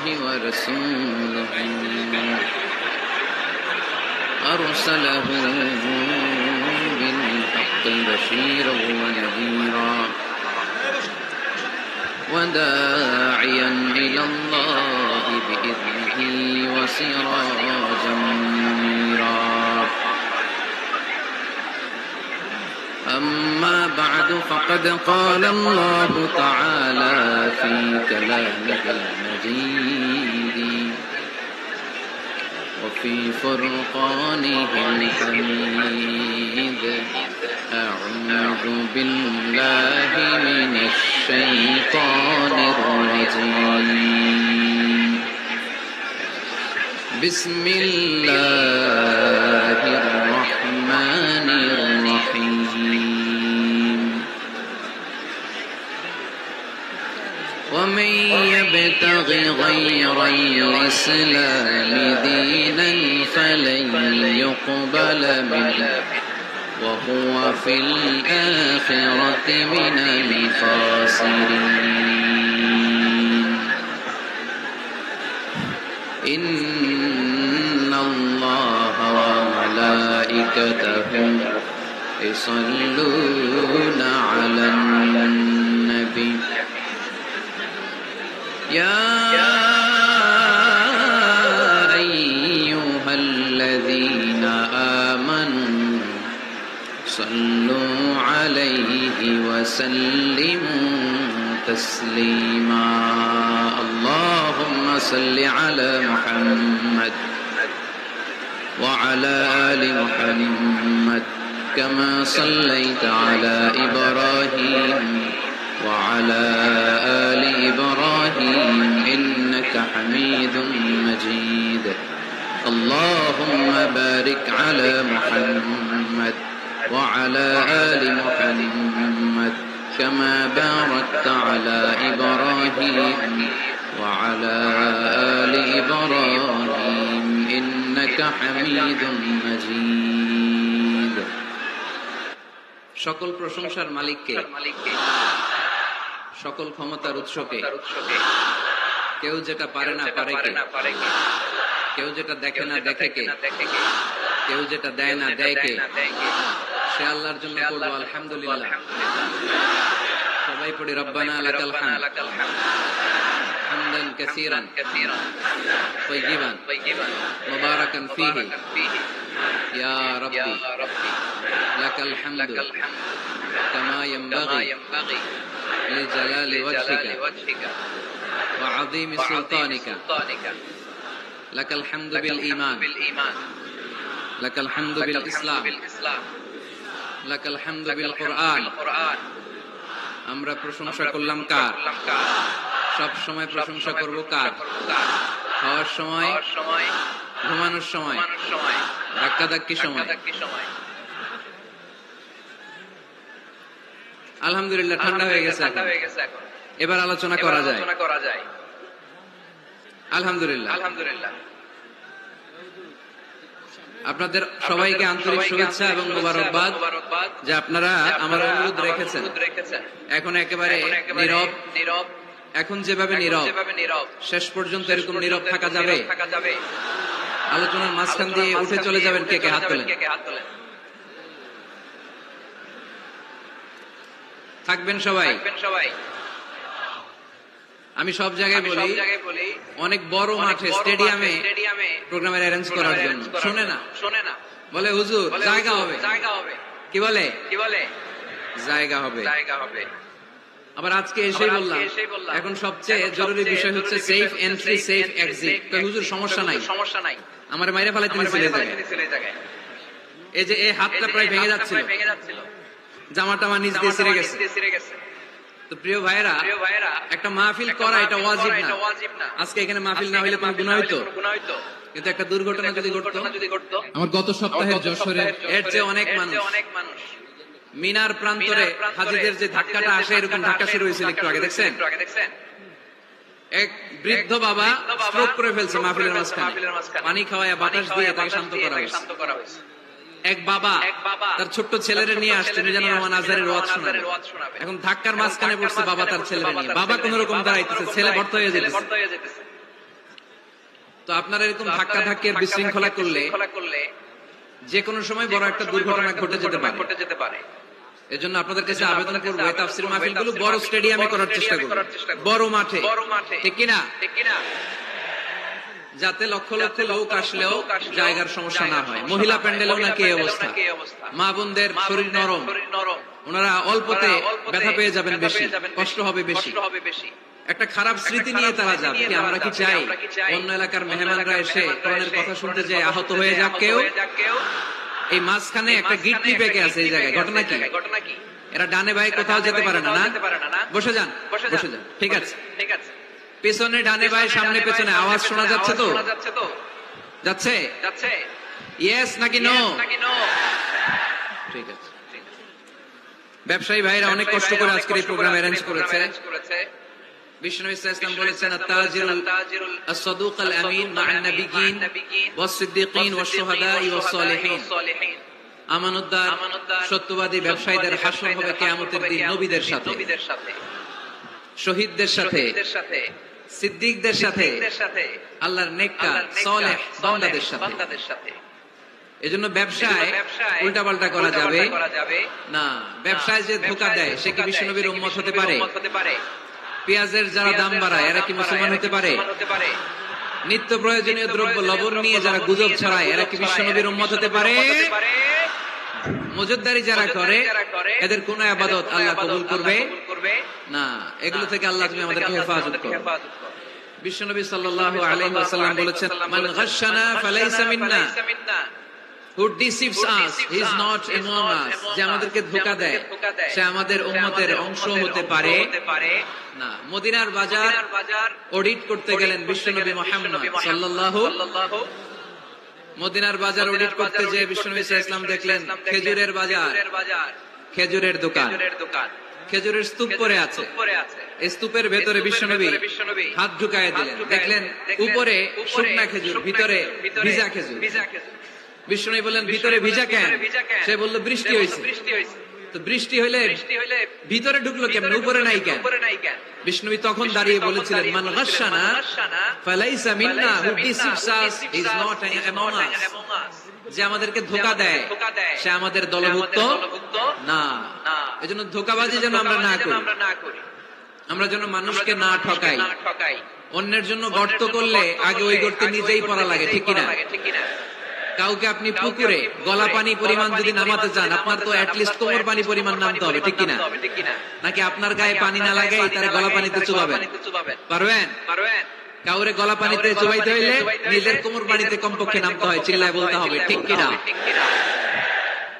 ورسوله أرسله بالحق بشيرا ونذيرا وداعيا إلى الله بإذنه وسراجا منيرا أما بعد فقد قال الله تعالى في كلامه المجيد وفي فرقانه الحميد أعوذ بالله من الشيطان الرجيم بسم الله الرحمن الرحيم ومن يبتغ غير الإسلام دينا فلن يقبل منه وهو في الآخرة من الخاسرين إن الله وملائكته يصلون على النبي يا أيها الذين آمنوا صلوا عليه وسلموا تسليما اللهم صل على محمد وعلى آل محمد كما صليت على إبراهيم وعلى آل إبراهيم إنك حميد مجيد اللهم بارك على محمد وعلى آل محمد كما باركت على إبراهيم وعلى آل إبراهيم إنك حميد مجيد সকল প্রশংসার মালিককে সকল ক্ষমতার উৎসকে কেউ যেটা পারে না পারে কে কেউ যেটা দেখে না দেখে কে কেউ যেটা দেয় না দেয় কে সে আল্লাহর জন্য করব আলহামদুলিল্লাহ সবাই পড়ি রব্বানা লাকাল হামদ হামদান কাসীরান তাইয়িবান মুবারাকান ফীহি ইয়া রাব্বি লাকাল হামদু কামা ইয়ানবাগি লিজালালি ওয়াজহিকা ওয়া আযীমি সুলতানিকা লাকাল হামদু বিল ঈমান লাকাল হামদু বিল ইসলাম লাকাল হামদু বিল কুরআন আমরা প্রশংসা করলাম কার সব সময় প্রশংসা করব কার খাওয়ার সময় ঘুমানোর সময় ধাক্কাধাক্কির সময় আলহামদুলিল্লাহ ঠান্ডা হয়ে গেছে এখন এবার আলোচনা করা যায় আলহামদুলিল্লাহ আপনাদের সবাইকে আন্তরিক শুভেচ্ছা এবং মোবারকবাদ যে আপনারা আমার অনুরোধ রেখেছেন এখন একেবারে নীরব এখন যেভাবে নীরব শেষ পর্যন্ত এরকম নীরব থাকা যাবে আলোচনার মাঝখান দিয়ে উঠে চলে যাবেন কে কে হাত তোলেন থাকবেন সবাই আমি সব জায়গায় বলি অনেক বড় মাঠে স্টেডিয়ামে প্রোগ্রামের অ্যারেঞ্জ করার জন্য শোনে না বলে হুজুর জায়গা হবে কি বলে জায়গা হবে আবার আজকে এসেই বললাম এখন সবচেয়ে জরুরি বিষয় হচ্ছে সেফ এন্ট্রি সেফ এক্সিট তো হুজুর সমস্যা নাই আমার মাইরে ফেলাইতে চলে যায় এই যে এই হাতটা প্রায় ভেঙে যাচ্ছিল জামাটা আমার নিচ দিয়ে ছিঁড়ে গেছে তো প্রিয় ভাইরা একটা মাহফিল করা এটা ওয়াজিব না আজকে এখানে মাহফিল না হইলে কোনো গুনাহ হইতো কিন্তু একটা দুর্ঘটনা যদি ঘটতো আমার গত সপ্তাহের যশোরে এর চেয়ে অনেক মানুষ মিনার প্রান্তরে হাজীদের যে ধাক্কাটা আসে এরকম ধাক্কা শুরু হয়েছিল একটু আগে দেখছেন এক বৃদ্ধ বাবা স্ট্রোক করে ফেলছে মাহফিলের মাঝখানে পানি খাওয়ায় বাতাস দিয়ে তাকে শান্ত করা হয়েছে এক বাবা তার ছোট্ট ছেলেরে নিয়ে আসছে মিজানুর রহমান আজহারের ওয়াজ শোনাবে এখন ধাক্কার মাঝখানে পড়ছে বাবা তার ছেলেরে নিয়ে বাবা কোন রকম দাঁড়াইতেছে ছেলে ভর্তা হয়ে যেতেছে তো আপনারা এরকম ধাক্কা ধাক্কি আর বিশৃঙ্খলা করলে যে কোনো সময় বড় একটা দুর্ঘটনা ঘটে যেতে পারে। এজন্য আপনাদের কাছে আবেদন করবো, এই তাফসীর মাহফিলগুলো বড় স্টেডিয়ামে করার চেষ্টা করুন, বড় মাঠে, ঠিক কিনা? যাতে লক্ষ লক্ষ লোক আসলেও জায়গার সমস্যা না হয়। মহিলা প্যান্ডেলেও নাকি এই অবস্থা, মা বোনদের শরীর নরম, ওনারা অল্পতে ব্যথা পেয়ে যাবেন বেশি, কষ্ট হবে বেশি, একটা খারাপ স্মৃতি নিয়ে তারা যাবে। আমরা কি চাই অন্য এলাকার মেহমানরা এসে কোরআনের কথা শুনতে যে আহত হয়ে যাক কেউ? এই মাঝখানে একটা গিটলি পেকে আছে, এই জায়গায় ঘটনা কি? এরা ডানে বায়ে কোথাও যেতে পারে না, না? বসে যান, বসে যান, ঠিক আছে। পেছনে ডানে বায়ে সামনে পেছনে আওয়াজ শোনা যাচ্ছে তো? যাচ্ছে? ইয়েস নাকি নো? ঠিক আছে। ব্যবসায়ী ভাইরা অনেক কষ্ট করে আজকের এই প্রোগ্রাম অ্যারেঞ্জ করেছে। বিশ্বনবী সাল্লাল্লাহু আলাইহি ওয়াসাল্লাম বলেছেন, আত-তাজিরুল আস-সাদুক আল-আমিন মা'আন নাবিয়্যিন ওয়াস-সিদ্দীকিন ওয়াশ-শুহাদা'i ওয়াস-সালিহিন। আমানতদার সত্যবাদী ব্যবসায়ীদের হাসর হবে কিয়ামতের দিন নবীদের সাথে, শহীদদের সাথে, সিদ্দিকদের সাথে, আল্লাহর নেককার সালেহ বান্দাদের সাথে। এজন্য ব্যবসায় উল্টাপাল্টা করা যাবে না। ব্যবসায় যে ধোঁকা দেয় সে কি বিশ্বনবীর উম্মত হতে পারে? পেঁয়াজের যারা দাম বাড়ায় এরা কি মুসলমান হতে পারে? নিত্য প্রয়োজনীয় দ্রব্য লবণ নিয়ে যারা গুজব ছড়ায় এরা কি বিশ্বনবীর উম্মত হতে পারে? মজুদদারি যারা করে এদের কোন ইবাদত আল্লাহ কবুল করবে না। এগুলো থেকে আল্লাহ তুমি আমাদেরকে হেফাজত করো। বিশ্বনবী সাল্লাল্লাহু আলাইহি ওয়াসাল্লাম বলেছেন, মান গাশশানা ফালাইসা মিন্না, who deceives us he is not among us। যে আমাদেরকে ধোঁকা দেয় সে আমাদের উম্মতের অংশ হতে পারে না। মদিনার বাজার অডিট করতে গেলেন বিশ্বনবী মুহাম্মদ সাল্লাল্লাহু, মদিনার বাজার অডিট করতে যে বিশ্বনবী সাল্লাল্লাহু আলাইহি ওয়াসাল্লাম দেখলেন খেজুরের বাজার, খেজুরের দোকান, খেজুরের স্তূপ পড়ে আছে। এই স্তূপের ভেতরে বিশ্বনবী হাত ঢুকায় দিলেন, দেখলেন উপরে শুকনা খেজুর, ভিতরে ভিজা খেজুর। বিশ্বনবী বললেন, ভিতরে ভিজা কেন? সে বলল, বৃষ্টি হয়েছে। তো বৃষ্টি হইলে ভিতরে ঢুকলো কেমন, উপরে নাই কেন? বিশ্বনবী তখন দাঁড়িয়ে বলেছিলেন, মান গাশশানা ফালাইসা মিন্না, who deceives us is not among us। যে আমাদেরকে ধোঁকা দেয় সে আমাদের দলভুক্ত না। এজন্য ধোঁকাবাজি যেন আমরা না করি, আমরা যেন মানুষকে না ঠকাই। অন্যের জন্য গর্ত করলে আগে ওই গর্তে নিজেই পড়া লাগে, ঠিক কিনা? কাউকে আপনি পুকুরে গলা পানি পরিমাণ যদি নামাতে চান, আপনার তো অ্যাটলিস্ট কোমর পানি পরিমাণ নামতে হবে, ঠিক কিনা? নাকি আপনার গায়ে পানি না লাগে তার গলা পানিতে চুবাবেন? পারবেন? কাউরে গলা পানিতে চুবাইতে হইলে নিজের কোমর পানিতে কমপক্ষে নামতে হয়, চিল্লায় বলতে হবে, ঠিক কিনা?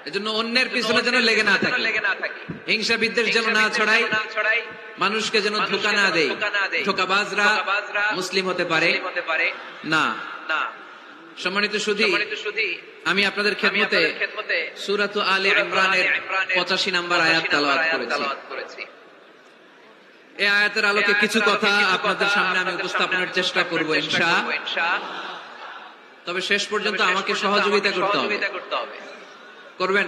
এজন্য অন্যের পিছনে যেন লেগে না থাকে, হিংসা বিদ্বেষ যেন না ছড়াই, মানুষকে যেন ধোঁকা না দেয়। ধোঁকাবাজরা মুসলিম হতে পারে না। সম্মানিত সুধী, আমি আপনাদের খেদমতে সূরাত আলে ইমরানের 85 নম্বর আয়াত তেলাওয়াত করেছি। এই আয়াতের আলোকে কিছু কথা আপনাদের সামনে আমি উপস্থাপনের চেষ্টা করব ইনশাআল্লাহ। তবে শেষ পর্যন্ত আমাকে সহযোগিতা করতে হবে। করবেন?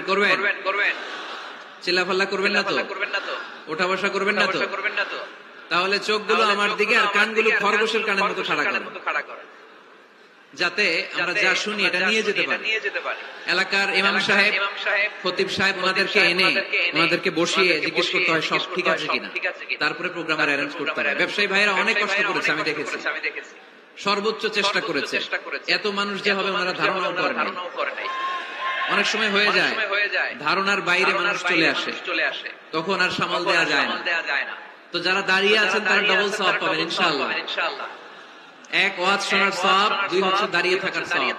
চিল্লাফাল্লা করবেন না তো? ওঠা বসা করবেন না তো? তাহলে চোখগুলো আমার দিকে আর কানগুলো খরগোশের কানের মতো খাড়া করেন, যাতে আমরা যা শুনি এটা নিয়ে যেতে পারি। এলাকার ইমাম সাহেব, খতিব সাহেব, ওনাদেরকে এনে ওনাদেরকে বসিয়ে জিজ্ঞেস করতে হয় সব ঠিক আছে কিনা, তারপরে প্রোগ্রামের অ্যারেঞ্জ করতে হয়। ব্যবসায়ী ভাইরা অনেক কষ্ট করেছে, আমি দেখেছি, সর্বোচ্চ চেষ্টা করেছে। এত মানুষ যে হবে ওনারা ধারণাও করেন নাই। অনেক সময় হয়ে যায় ধারণার বাইরে মানুষ চলে আসে, তখন আর সামাল দেওয়া যায় না। তো যারা দাঁড়িয়ে আছেন তারা ডবল সওয়াব পাবেন ইনশাআল্লাহ। এক ওয়াজ শোনার সওয়াব, দুই হচ্ছে দাঁড়িয়ে থাকার সওয়াব।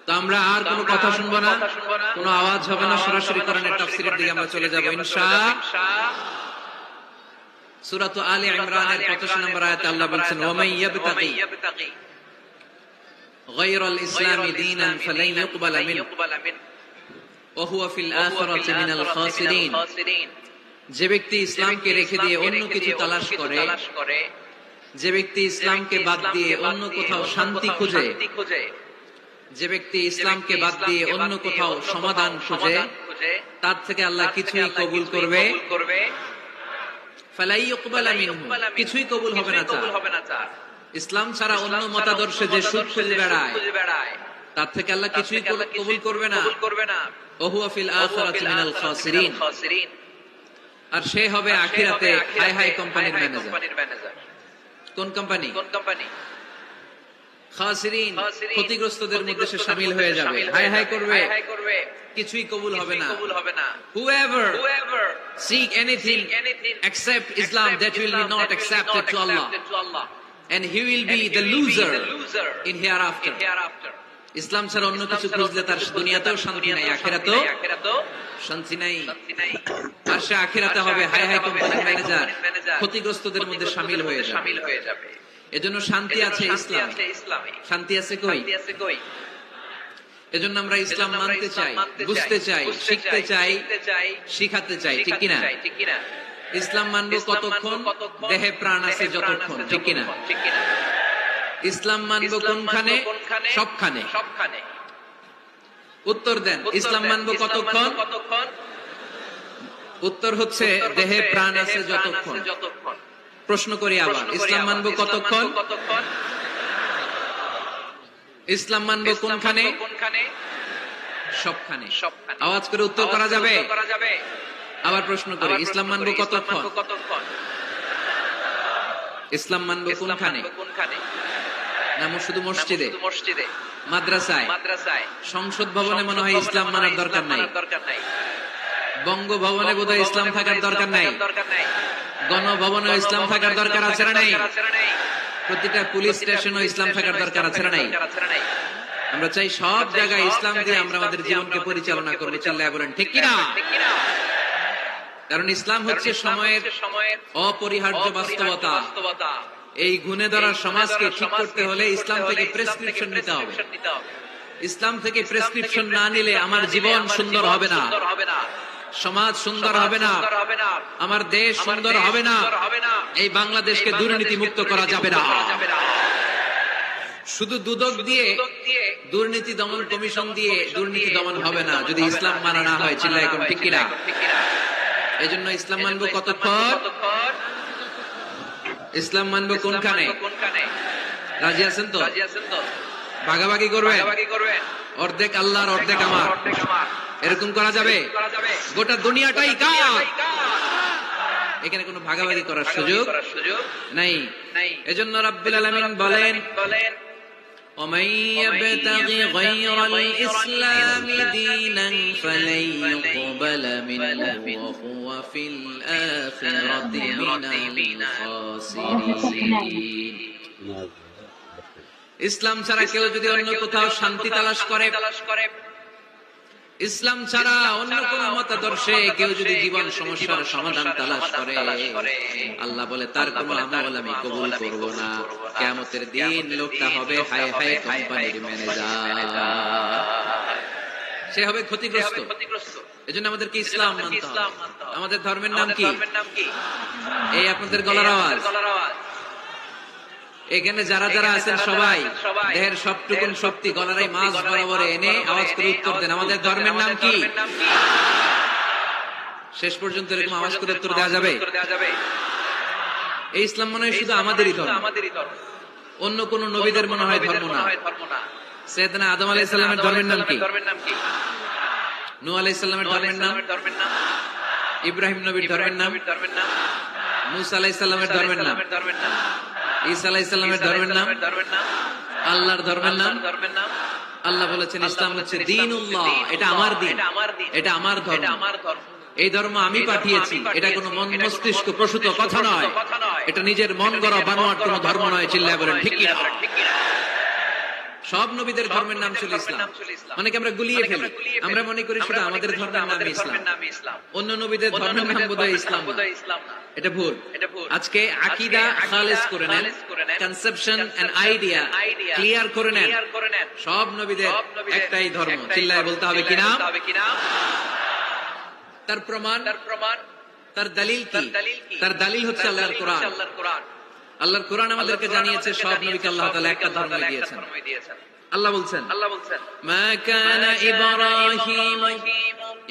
তো আমরা আর কোনো কথা শুনবো না, কোনো আওয়াজ হবে না, সরাসরি কোরআনের তাফসীরের দিকে আমরা চলে যাব ইনশাআল্লাহ। সূরা আলে ইমরানের 85 নম্বর আয়াতে আল্লাহ বলেন, ওয়া মান ইয়াবতাগি গায়রাল ইসলামি দীনান ফালান ইউকবালা মিনহু ওয়া হুয়া ফিল আখিরাতি মিনাল খাসিরিন। যে ব্যক্তি ইসলামকে রেখে দিয়ে অন্য কিছু তালাশ করে, যে ব্যক্তি ইসলামকে বাদ দিয়ে অন্য কোথাও শান্তি খুঁজে, যে ব্যক্তি ইসলামকে বাদ দিয়ে অন্য কোথাও সমাধান খুঁজে, তার থেকে আল্লাহ কিছুই কবুল করবে ফালাই ইউকবালা মিনহু, কিছুই কবুল হবে না তার। ইসলাম ছাড়া অন্য মতাদর্শে যে সুখ খুঁজে বেড়ায় তার থেকে আল্লাহ কিছুই কবুল করবে না। ওহুয়া ফিল আখিরাতি মিনাল খাসিরিন, আর সে হবে আখিরাতে হাই হাই কোম্পানির ম্যানেজার। কোন কোম্পানি? খাসিরিন, ক্ষতিগ্রস্তদের মধ্যে সে শামিল হয়ে যাবে। হাই হাই করবে, কিছুই কবুল হবে না। Whoever seek anything except Islam, that will be not accepted to Allah, and he will be the loser in hereafter. ইসলাম ছাড়া অন্য কিছু খুঁজলে তার দুনিয়াতেও শান্তি নাই, আখিরাতেও শান্তি নাই। আর সে আখিরাতে হবে হাই হাই কোম্পানির ম্যানেজার, ক্ষতিগ্রস্তদের মধ্যে শামিল হয়ে যাবে। এজন্য শান্তি আছে ইসলামে। শান্তি আছে কই? এজন্য আমরা ইসলাম মানতে চাই, বুঝতে চাই, শিখতে চাই, শিখাতে চাই, ঠিক কিনা? ইসলাম মানব কতক্ষণ? দেহে প্রাণ আছে যতক্ষণ, ঠিক কিনা? ইসলাম মানব কোনখানে? সবখানে। উত্তর দেন, ইসলাম মানব কতক্ষণ? উত্তর হচ্ছে দেহে প্রাণ আছে যতক্ষণ। প্রশ্ন করি আবার, ইসলাম মানব কতক্ষণ? ইসলাম মানব কোনখানে? সবখানে। আওয়াজ করে উত্তর করা যাবে? আবার প্রশ্ন করি, ইসলাম মানব কতক্ষণ? ইসলাম মানব কোনখানে? না শুধু মসজিদে, মাদ্রাসায়, সংসদ ভবনে মনে হয় ইসলাম মানার দরকার নাই, বঙ্গভবনে বোধহয় ইসলাম থাকার দরকার নাই, গণভবনে ইসলাম থাকার দরকার আছে না নাই? প্রতিটা পুলিশ স্টেশনে ইসলাম থাকার দরকার আছে না নাই? আমরা চাই সব জায়গায় ইসলাম দিয়ে আমরা আমাদের জীবনকে পরিচালনা করব। চিল্লায় বলেন ঠিক কিনা? কারণ ইসলাম হচ্ছে সময়ের অপরিহার্য বাস্তবতা। এই গুণে ধরা সমাজকে ঠিক করতে হলে ইসলাম থেকে প্রেসক্রিপশন নিতে হবে। ইসলাম থেকে প্রেসক্রিপশন না নিলে আমার জীবন সুন্দর হবে না, সমাজ সুন্দর হবে না, আমার দেশ সুন্দর হবে না, এই বাংলাদেশকে দুর্নীতি মুক্ত করা যাবে না। শুধু দুদক দিয়ে, দুর্নীতি দমন কমিশন দিয়ে দুর্নীতি দমন হবে না যদি ইসলাম মানা না হয়। চিল্লায় এখন ঠিক কিনা? এই জন্য ইসলাম মানবো কতক্ষণ? ইসলাম মানবো কোনখানে? রাজি আছেন তো? ভাগাভাগি করবেন? অর্ধেক আল্লাহর অর্ধেক আমার, এরকম করা যাবে? গোটা দুনিয়াটাই কার, এখানে কোনো ভাগাভাগি করার সুযোগ নাই। এজন্য রাব্বুল আলামিন বলেন, ومن يبتغي غير الإسلام دينا فلن يقبل منه وهو في الآخرة من الخاسرين। ইসলাম ছাড়া কেউ যদি অন্য কোথাও শান্তি তালাশ করে, ইসলাম ছাড়া অন্য কোন মতাদর্শে কেউ যদি জীবন সমস্যার সমাধান তালাশ করে, আল্লাহ বলে তার কোন আমল আমি কবুল করব না। কিয়ামতের দিন লোকটা হবে হাই হাই কোম্পানির ম্যানেজার, সে হবে ক্ষতিগ্রস্ত। এজন্য আমাদেরকে ইসলাম মানতে হবে। আমাদের ধর্মের নাম কি? এই আপনাদের গলার আওয়াজ। এখানে যারা যারা আছেন সবাই দেহের সবটুকুন শক্তি গলার এই মাছ বরাবর এনে আওয়াজ করে উত্তর দেন, আমাদের ধর্মের নাম কি? শেষ পর্যন্ত এরকম আওয়াজ করে উত্তর দেওয়া যাবে? এই ইসলাম মনে হয় শুধু আমাদেরই ধর্ম, অন্য কোন নবীদের মনে হয় ধর্ম না। সাইয়েদনা আদম আলাইহিস সালামের ধর্মের নাম কি? নূহ আলাইহিস সালামের ধর্মের নাম? ইব্রাহিম নবীর ধর্মের নাম? মুসা আলাইহিস সালামের ধর্মের নাম? ঈসা আলাইহিস সালামের ধর্মের নাম? আল্লাহর ধর্মের নাম? আল্লাহ বলেছেন ইসলাম হচ্ছে দ্বীনুল্লাহ, এটা আমার দ্বীন, এটা আমার ধর্ম, এই ধর্ম আমি পাঠিয়েছি। এটা কোনো মন মস্তিষ্ক প্রসূত কথা নয়, এটা নিজের মন গড়া বানোয়াট কোনো ধর্ম নয়। চিল্লায় বলেন ঠিক কিনা? সব নবীদের ধর্মের নাম ছিল ইসলাম। অনেকে আমরা গুলিয়ে ফেলি, আমরা মনে করি শুধু আমাদের ধর্মের নাম ইসলাম, অন্য নবীদের ধর্মের নাম বোধহয় ইসলাম না। এটা ভুল। আজকে আকীদা খালেস করে নেন, কনসেপশন এন্ড আইডিয়া ক্লিয়ার করে নেন। সব নবীদের একটাই ধর্ম। চিল্লায় বলতে হবে কিনা? তার প্রমাণ, তার দলিল কি? তার দলিল হচ্ছে আল্লাহর কোরআন। আল্লাহর কোরআন আমাদেরকে জানিয়েছে সব নবীকে আল্লাহ তাআলা একটা ধর্ম দিয়েছেন। আল্লাহ বলছেন, মা কানা ইব্রাহিম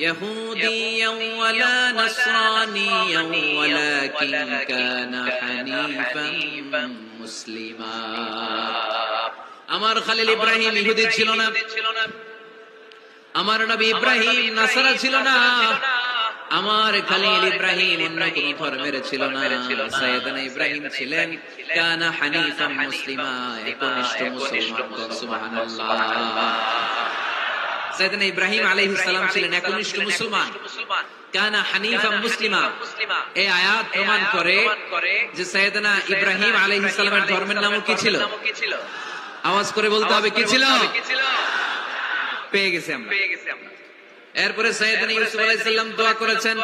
ইয়াহুদিয়ান ওয়ালা নাসরানিয়ান ওয়ালাকিন কানা হানিফান মুসলিমা। আমার খলিল ইব্রাহিম ইহুদি ছিল না, আমার নবী ইব্রাহিম নাসারা ছিল না, আমার খলিল ইব্রাহিম অন্য কোন ধর্মের ছিল না। সাইয়েদনা ইব্রাহিম ছিলেন কানা হানিফাম মুসলিমা, একনিষ্ঠ মুসলমান। সুবহানাল্লাহ। সাইয়েদনা ইব্রাহিম আলাইহিস সালাম ছিলেন একনিষ্ঠ মুসলমান, কানা হানিফাম মুসলিমা। এই আয়াত প্রমাণ করে যে সাইয়েদনা ইব্রাহিম আলাইহিস সালামের ধর্মের নাম কি ছিল? আওয়াজ করে বলতে হবে, কি ছিল? পেয়ে গেছি আমরা। এরপরে সাইয়েদনা ইউসুফ আলাইহিস সালাম দোয়া করেছেন,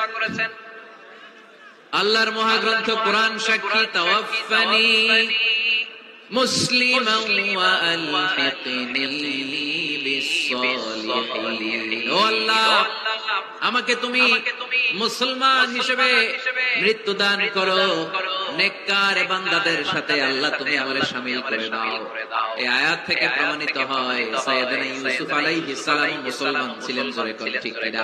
আল্লাহর মহাগ্রন্থ কোরআন সাক্ষী, তাওয়াফফানি মুসলিমান ওয়া আলহিকনি বিস-সালিহিন। ও আল্লাহ, আমাকে তুমি মুসলমান হিসেবে মৃত্যু দান করো, নেককার বান্দাদের সাথে আল্লাহ তুমি আমারে শামিল করে দাও। এই আয়াত থেকে প্রমাণিত হয় সাইয়েদনা ইউসুফ আলাইহিস সালাম মুসলমান ছিলেন। জোরে কোন ঠিক কিনা?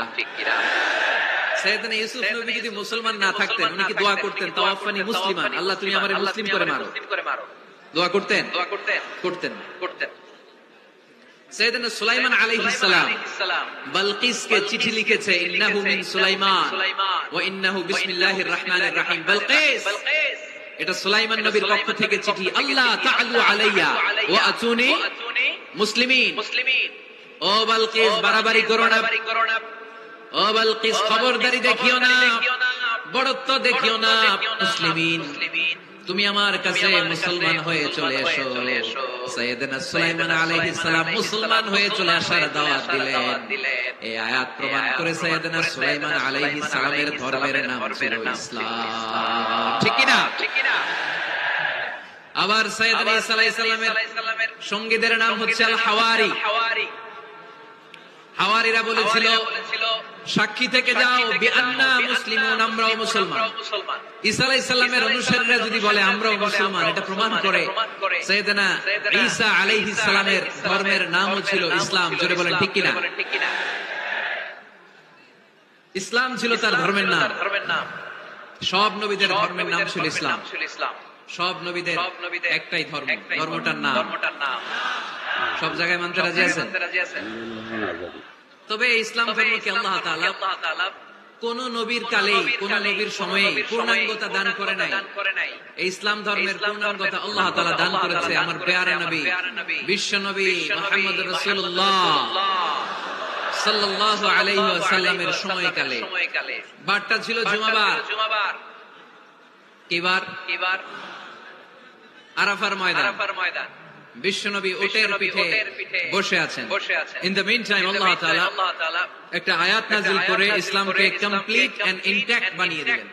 সাইয়েদনা ইউসুফ নবী যদি মুসলমান না থাকতেন, উনি কি দোয়া করতেন তাওয়াফফানি মুসলিমান, আল্লাহ তুমি আমারে মুসলিম করে মারো? দোয়া করতেন? করতেন। সাইয়েদনা সুলাইমান আলাইহিস সালাম বালকিসকে চিঠি লিখেছে, ইন্নাহু মিন সুলাইমান ওয়া ইন্নাহু বিসমিল্লাহির রহমানির রহিম। বালকিস, এটা সুলাইমান নবীর পক্ষ থেকে চিঠি। আল্লাহ তাআলু আলাইয়া ওয়া আতুনি মুসলিমিন। ও বালকিস, বাড়াবাড়ি করো না। ও বালকিস, খবরদারি দেখিও না, বড়ত্ব দেখিও না। মুসলিমিন, তুমি আমার কাছে মুসলমান হয়ে চলে এসো। সাইয়েদনা সুলাইমান আলাইহিস সালাম মুসলমান হয়ে চলে আসার দাওয়াত দিলেন। এই আয়াত প্রমাণ করে সাইয়েদনা সুলাইমান আলাইহিস সালামের ধর্মের নাম ছিল ইসলাম। ঠিক কি না? আবার সাইয়েদনা ঈসা আলাইহিস সালামের সঙ্গীদের নাম হচ্ছে আল হাওয়ারি। হাওয়ারিরা বলেছিল, সাক্ষী থেকে যাও বিআন্না মুসলিমুন, আমরাও মুসলমান। ঈসা আলাইহিস সালামের অনুসারীরা যদি বলে আমরাও মুসলমান, এটা প্রমাণ করে সাইয়েদনা ঈসা আলাইহিস সালামের ধর্মের নাম ছিল ইসলাম। জোরে বলেন ঠিক কি না? ইসলাম ছিল তার ধর্মের নাম। সব নবীদের ধর্মের নাম ছিল ইসলাম। সব নবীদের একটাই ধর্ম, ধর্মটার নাম। সব জায়গায় মানতে রাজি আছেন? তবে ইসলাম ধর্মকে আল্লাহ তাআলা কোন নবীর কালে, কোন নবীর সময়ে পূর্ণাঙ্গতা দান করে নাই। এই ইসলাম ধর্মের পূর্ণাঙ্গতা আল্লাহ তাআলা দান করেছে আমার প্যারা নবী, বিশ্ব নবী মুহাম্মদ রাসূলুল্লাহ সাল্লাল্লাহু আলাইহি ওয়াসাল্লামের সময়কালে। বারটা ছিল জুমাবার। কিবার? আরাফার ময়দান। বিশ্বনবী উটের পিঠে বসে আছেন। ইন দ্য মিন টাইম আল্লাহ তাআলা একটা আয়াত নাযিল করে ইসলামকে কমপ্লিট এন্ড ইনট্যাক্ট বানিয়ে দিলেন।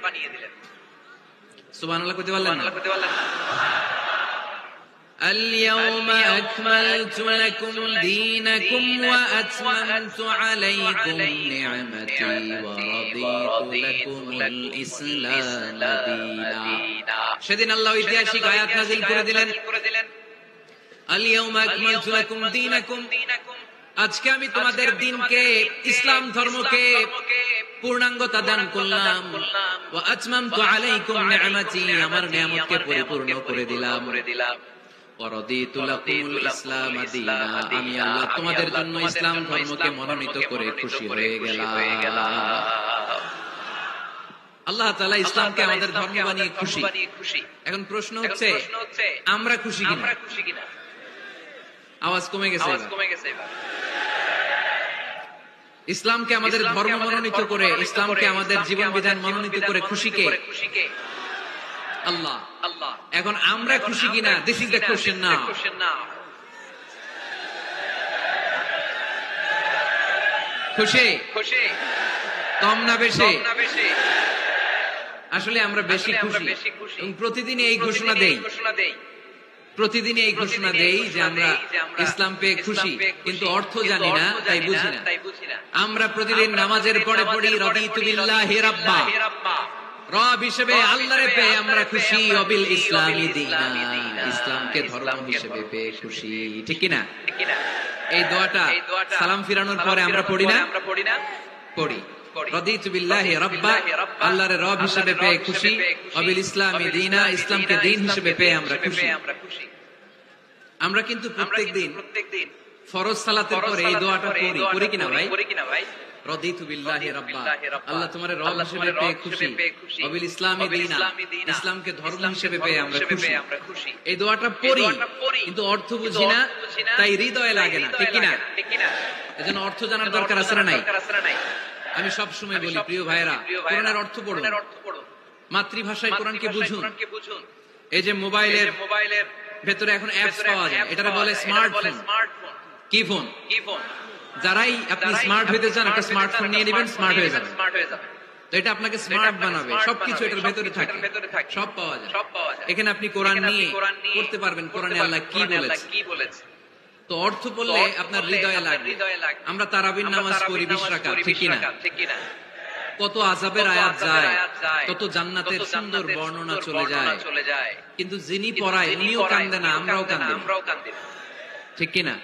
সুবহানাল্লাহ কইতে পারলেন না? اليوم أكملت لكم دينكم وأتممت عليكم نعمتي ورضيت لكم الإسلام دينا। সেদিন আল্লাহ ঐতিহাসিক আয়াত নাযিল করে দিলেন, আল-ইয়াওমা আকমালতু লাকুম দীনাকুম, আজকে আমি তোমাদের দ্বীনকে, ইসলাম ধর্মকে পূর্ণাঙ্গতা দান করলাম। ওয়া আতমামতু আলাইকুম নি'মাতি, আমার নিয়ামতকে পরিপূর্ণ করে দিলাম। ওয়া রাদিতু লাকুমুল ইসলাম দীনা, আমি আল্লাহ তোমাদের জন্য ইসলাম ধর্মকে মনোনীত করে খুশি হয়ে গেলাম। আল্লাহ তাআলা ইসলামকে আমাদের ধর্ম বানিয়ে খুশি। এখন প্রশ্ন হচ্ছে, আমরা খুশি কিনা? আওয়াজ কমে গেছে। ইসলামকে আমাদের ধর্ম মনোনীত করে, ইসলামকে আমাদের জীবন বিধান মনোনীত করে খুশি কে? আল্লাহ। এখন আমরা খুশি কিনা? দিস ইজ দ্য কোশ্চেন নাও। খুশি? কম না বেশি? আসলে আমরা বেশি খুশি। এবং প্রতিদিন এই ঘোষণা দেই, প্রতিদিন এই ঘোষণা দেই যে আমরা ইসলাম পেয়ে খুশি, কিন্তু অর্থ জানি না, তাই বুঝি না। আমরা প্রতিদিন নামাজের পরে পড়ি রাদিতু বিল্লাহি রাব্বা, রব হিসেবে আল্লাহরে পেয়ে আমরা খুশি। ওয়াবিল ইসলামি দীনা, ইসলামকে ধর্ম হিসেবে পেয়ে খুশি। ঠিক কি না? এই দোয়াটা সালাম ফিরানোর পরে আমরা পড়ি না? পড়ি। রাদিতু বিল্লাহি রাব্বা, আল্লাহর রব হিসেবে পেয়ে খুশি, ওয়া বিল ইসলামি দীনা, ইসলামকে দ্বীন হিসেবে পেয়ে আমরা খুশি। আমরা কিন্তু প্রত্যেকদিন ফরজ সালাতের পরে এই দোয়াটা পড়ি কিনা ভাই? রাদিতু বিল্লাহি রাব্বা, আল্লাহ তোমার রব হিসেবে পেয়ে খুশি, ওয়া বিল ইসলামি দীনা, ইসলামকে ধর্ম হিসেবে পেয়ে আমরা খুশি। এই দোয়াটা পড়ি কিন্তু অর্থ বুঝি না, তাই হৃদয়ে লাগে না, ঠিক কিনা? এজন্য অর্থ জানার দরকার আছে না নাই? আমি সব সময় বলি প্রিয় ভাইরা, কোরআনের অর্থ পড়ুন, মাতৃভাষায় কোরআনকে বুঝুন। এই যে মোবাইলের ভেতরে এখন অ্যাপস পাওয়া যায়, এটারে বলে স্মার্টফোন। কি ফোন? যারাই আপনি স্মার্ট হইতে চান, একটা স্মার্টফোন নিয়ে নেবেন, স্মার্ট হয়ে যাবে। তো এটা আপনাকে স্মার্ট বানাবে, সবকিছু এটার ভেতরে থাকে, সব পাওয়া যায়। এখানে আপনি কোরআন নিয়ে পড়তে পারবেন, কোরআনে আল্লাহ কি বলেছে। তো অর্থ বললে আপনার হৃদয়ে লাগবে। আমরা তারাবির নামাজ পড়ি 20 রাকাত, ঠিক কিনা? কত আযাবের আয়াত যায়, কত জান্নাতের সুন্দর বর্ণনা চলে যায়, কিন্তু যিনি পড়ায় উনিও কান্দে না, আমরাও কান্দি, ঠিক কিনা?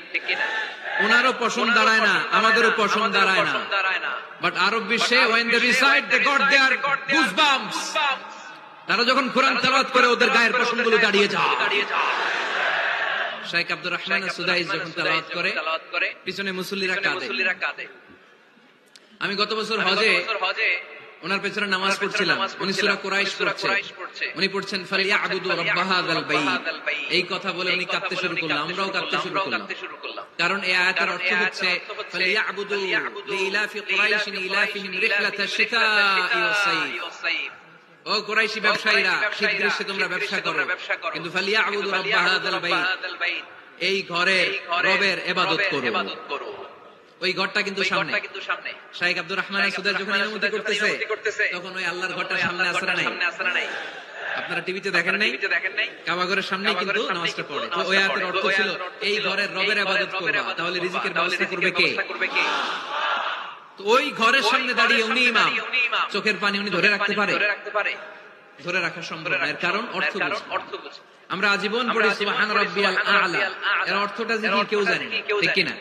ওনারও পছন্দ দাঁড়ায় না, আমাদেরও পছন্দ দাঁড়ায় না। বাট আরব বিশ্বে when they recite they got their goosebumps, তারা যখন কোরআন তেলাওয়াত করে ওদের গায়ের পশমগুলো দাঁড়িয়ে যায়। শেখ আব্দুর রহমান সুদাইস যখন তেলাওয়াত করে পিছনে মুসল্লিরা কাঁদে। আমি গত বছর হজে ওনার পেছনে নামাজ পড়ছিলাম, উনি সূরা কুরাইশ পড়ছে, উনি পড়ছেন ফালিয়াবুদু রাব্ব হাযাল বাইত। এই কথা বলে উনি কাঁদতে শুরু করলেন, আমরাও কাঁদতে শুরু করলাম। কারণ এই আয়াতের অর্থ হচ্ছে ফালিয়াবুদু লিইলাফি কুরাইশিন ইলাফিহিম রিহলাতাশ শিতাই ওয়াস সাইফ। ও কুরাইশি ব্যবসায়ীরা, শীত গ্রীষ্মে তোমরা ব্যবসা করো, কিন্তু ফালিয়াবুদু রাব্ব হাযাল বাইত, এই ঘরের রবের ইবাদত করো। ওই ঘরটা কিন্তু সামনে। শাইখ আব্দুর রহমান সুদাইস যখন ইমামতি করতেছে তখন ওই আল্লাহর ঘরটা সামনে আসে না নাই? আপনারা টিভিতে দেখেন নাই? কাবা ঘরের সামনেই কিন্তু নামাজটা পড়ে। তো ওই আয়াতের অর্থ ছিল এই ঘরের রবের ইবাদত করবা, তাহলে রিজিকের ব্যবস্থা করবে কে? তো ওই ঘরের সামনে দাঁড়িয়ে উনি ইমাম, চোখের পানি উনি ধরে রাখতে পারে? ধরে রাখা সম্ভব না, এর কারণ অর্থ বুঝি। আমরা আজীবন পড়ি সুবহান রাব্বিয়াল আ'লা, এর অর্থটা যে কি কেউ জানে না, ঠিক কিনা?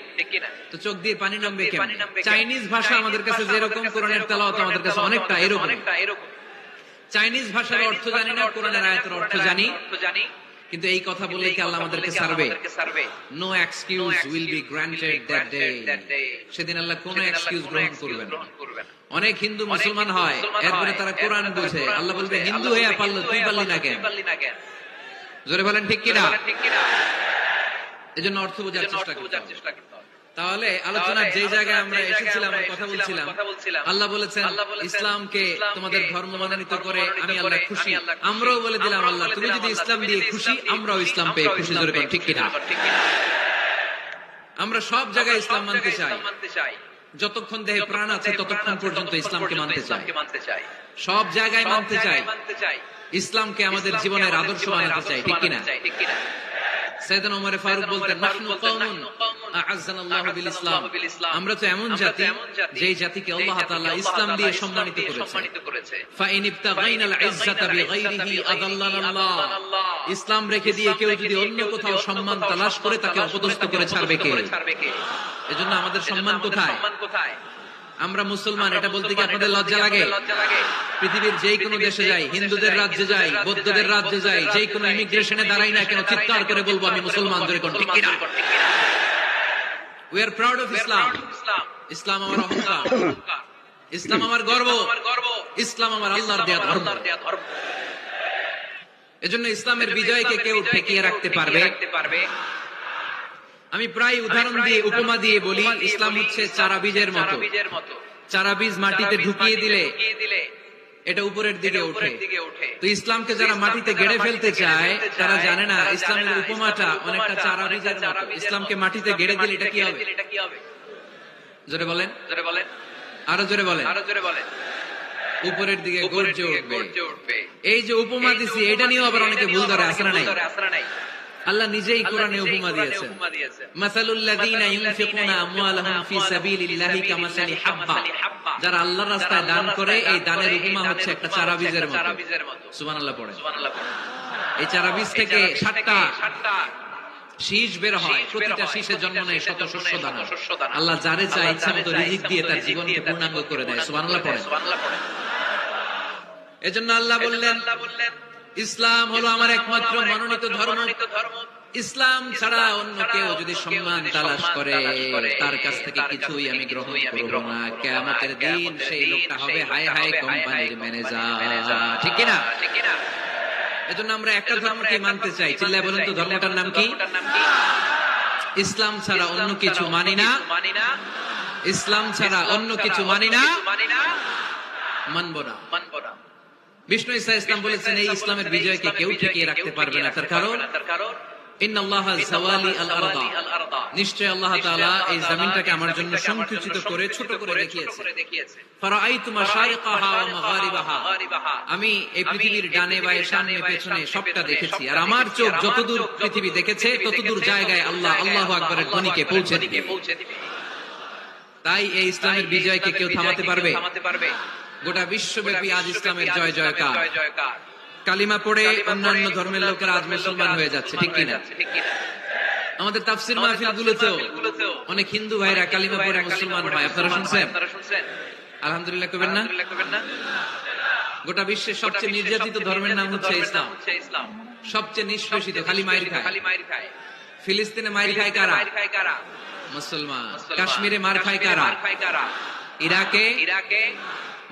তো চোখ দিয়ে পানি নামবে কেমন? চাইনিজ ভাষা আমাদের কাছে যেরকম, কোরআনের তেলাওয়াত আমাদের কাছে অনেকটা এরকম। চাইনিজ ভাষার অর্থ জানি না, কোরআনের আয়াতের অর্থ জানি, কিন্তু এই কথা বললে কি আল্লাহ আমাদেরকে ছাড়বে? No excuse will be granted that day. সেদিন আল্লাহ কোনো এক্সকিউজ গ্রহণ করবেন না। অনেক হিন্দু মুসলমান হয়, এরপরে তারা কোরআন বুঝে, আল্লাহ বলবে হিন্দু হয়ে পারলো, তুই পারলি না কেন? জোরে বলেন ঠিক কিনা? এজন্য অর্থ বোঝার চেষ্টা করতে হবে। তাহলে আলোচনার যে জায়গায় আমরা এসেছিলাম, কথা বলছিলাম, আল্লাহ বলেছেন ইসলামকে তোমাদের ধর্ম মনোনীত করে আমি আল্লাহ খুশি। আমরাও বলে দিলাম আল্লাহ তুমি যদি ইসলাম দিয়ে খুশি, আমরাও ইসলাম পেয়ে খুশি। জোরে বলেন ঠিক কিনা? আমরা সব জায়গায় ইসলাম মানতে চাই, যতক্ষণ দেহে প্রাণ আছে ততক্ষণ পর্যন্ত ইসলামকে মানতে চাই, সব জায়গায় মানতে চাই, ইসলামকে আমাদের জীবনের আদর্শ বানাতে চাই, ঠিক কিনা? সাইয়েদনা ওমর ফারুক বলতেন নাহনু কওমুন আ'আজ্জানাল্লাহু বিল ইসলাম, আমরা তো এমন জাতি যেই জাতিকে আল্লাহ তাআলা ইসলাম দিয়ে সম্মানিত করেছে। ফা ইন ইবতাগাইনাল ইজ্জাতা বিগাইরিহি আদাল্লানাল্লাহ, ইসলাম রেখে দিয়ে কেউ যদি অন্য কোথাও সম্মান তালাশ করে তাকে অপদস্থ করে ছাড়বে কে? এজন্য আমাদের সম্মান কোথায়? আমরা মুসলমান, এটা বলতে কি আপনাদের লজ্জা লাগে? পৃথিবীর যেই কোনো দেশে যাই, হিন্দুদের রাজ্যে যাই, বৌদ্ধদের রাজ্যে যাই, যেই কোনো ইমিগ্রেশনে দাঁড়াই না কেন, চিৎকার করে বলবো আমি মুসলমান। জোরে কোন ঠিক কিনা? We are proud of Islam. ইসলাম আমার অহংকার, ইসলাম আমার গর্ব, ইসলাম আমার আল্লাহর দেয়া ধর্ম। এজন্য ইসলামের বিজয়কে কেউ ঠেকিয়ে রাখতে পারবে? আমি প্রায় উদাহরণ দিয়ে, উপমা দিয়ে বলি, ইসলাম হচ্ছে চারা বীজের মতো। চারা বীজ মাটিতে ঢুকিয়ে দিলে এটা উপরের দিকে ওঠে। তো ইসলামকে যারা মাটিতে গেড়ে ফেলতে চায় তারা জানে না ইসলামের উপমাটা অনেকটা চারা বীজের মতো। ইসলামকে মাটিতে গেড়ে দিলে এটা কি হবে? জোরে বলেন, আরো জোরে বলেন। উপরের দিকে গর্জে উঠবে। এই যে উপমা দিছি, এটা নিয়েও আবার অনেকে ভুল ধরে, আছে না নাই? আল্লাহ নিজেই কোরআনে উপমা দিয়েছেন, মাসালুল লাযীনা ইউনফিকুনা আমওয়ালাহুম ফি সাবিলিল্লাহি কামাসালি হাব্বা, যারা আল্লাহর রাস্তায় দান করে এই দানের উপমা হচ্ছে একটা চারা বীজের মতো। সুবহানাল্লাহ পড়ে। এই চারা বীজ থেকে শীষ বের হয়, প্রতিটা শীষে জন্ম নেয় শত শস্য দানা। আল্লাহ যারে চায় ইচ্ছা মতো রিজিক দিয়ে তার জীবনকে পূর্ণাঙ্গ করে দেয়। সুবহানাল্লাহ পড়েন। এজন্য আল্লাহ বললেন, ইসলাম হলো আমার একমাত্র মনোনীত ধর্ম। ইসলাম ছাড়া অন্য কেউ যদি সম্মান তালাশ করে তার কাছ থেকে কিছুই আমি গ্রহণ করব না। কিয়ামতের দিন সেই লোকটা হবে হায় হায় কোম্পানির ম্যানেজার। ঠিক কি না? এজন্য আমরা একটা ধর্মকে মানতে চাই। চিল্লায় বলেন তো ধর্মটার নাম কি? ইসলাম ছাড়া অন্য কিছু মানি না। ইসলাম ছাড়া অন্য কিছু মানি না, মানব না। বিষ্ণু ঈসা ইসলাম বলেছেন এই ইসলামের বিজয়কে কেউ ঠেকিয়ে রাখতে পারবে না। তার কারণ ইন্নাল্লাহা যাওয়ালি আল আরদা, নিশ্চয় আল্লাহ তাআলা এই জমিনটাকে আমার জন্য সংকুচিত করে ছোট করে দেখিয়েছে। ফারাআইতু মাশারিকাহা ওয়া মাগারিবাহা, আমি এই পৃথিবীর ডানে বায়ে সামনে পেছনে সবটা দেখেছি। আর আমার চোখ যতদূর পৃথিবী দেখেছে ততদূর জায়গায় আল্লাহ আল্লাহু আকবারের ধ্বনিকে পৌঁছে দিবে। তাই এই ইসলামের বিজয়কে কেউ থামাতে পারবে? গোটা বিশ্বব্যাপী আজ ইসলামের জয় জয়কার। কালিমা পড়ে অন্যান্য ধর্মের লোকেরা আজ মুসলমান হয়ে যাচ্ছে, ঠিক কিনা? আমাদের তাফসীর মাহফিল গুলোতেও অনেক হিন্দু ভাইরা কালিমা পড়ে মুসলমান হয়। আপনারা শুনছেন? আলহামদুলিল্লাহ কবেন না? গোটা বিশ্বের সবচেয়ে নির্যাতিত ধর্মের নাম হচ্ছে ইসলাম। সবচেয়ে নিষ্পেষিত, খালি মাইর খায়। ফিলিস্তিনে মাইর খায় কারা? মুসলমান। কাশ্মীরে মার খায় কারা? ইরাকে,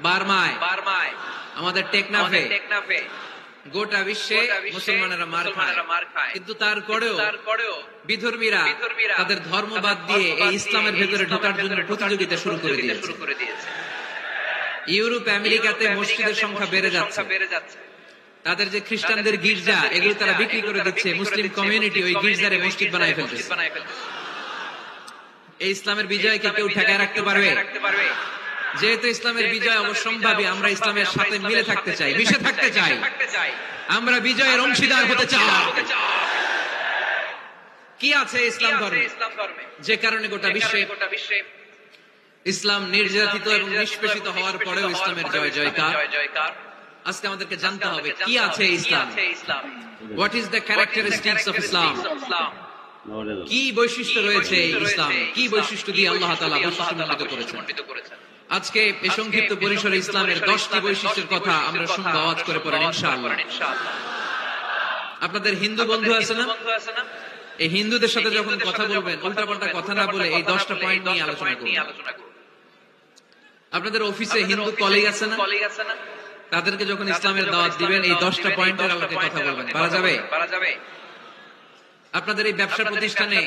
বার্মায়, আমাদের টেকনাফে, গোটা বিশ্বে মুসলমানেরা মার খায়। কিন্তু তারপরেও বিধর্মীরা তাদের ধর্ম বাদ দিয়ে এই ইসলামের ভেতরে ঢোকার জন্য প্রতিযোগিতা শুরু করে দিয়েছে। ইউরোপ আমেরিকাতে মসজিদের সংখ্যা বেড়ে যাচ্ছে। তাদের যে খ্রিস্টানদের গির্জা, এগুলো তারা বিক্রি করে দিচ্ছে। মুসলিম কমিউনিটি ওই গির্জারে মসজিদ বানায় ফেলতেছে। এই ইসলামের বিজয়কে কেউ ঠেকায় রাখতে পারবে? যেহেতু ইসলামের বিজয় অবশ্যম্ভাবী, আমরা ইসলামের সাথে মিলে থাকতে চাই, মিশে থাকতে চাই। আমরা বিজয়ের অংশীদার হতে চাই। কি আছে ইসলাম ধর্মে যে কারণে গোটা বিশ্বে ইসলাম নির্যাতিত এবং নিষ্পেষিত হওয়ার পরেও ইসলামের জয় জয়কার? আজকে আমাদেরকে জানতে হবে কি আছে Islam. What is the characteristics of Islam? কি বৈশিষ্ট্য রয়েছে এই ইসলাম? কি বৈশিষ্ট্য দিয়ে আল্লাহ তাআলা বৈশিষ্ট্যমণ্ডিত করেছেন? আজকে এই সংক্ষিপ্ত পরিসরে ইসলামের 10টি বৈশিষ্ট্যের কথা আমরা শুনবো, আওয়াজ করে পড়েন ইনশাআল্লাহ। আপনাদের হিন্দু বন্ধু আছে না? এই হিন্দুদের সাথে যখন কথা বলবেন উল্টাপাল্টা কথা না বলে এই 10টা পয়েন্ট নিয়ে আলোচনা করুন। আপনাদের অফিসে হিন্দু কলিগ আছে না? তাদেরকে যখন ইসলামের দাওয়াত দিবেন এই 10টা পয়েন্টের আলোকে কথা বলবেন। পারা যাবে? আপনাদের এই ব্যবসা প্রতিষ্ঠানে,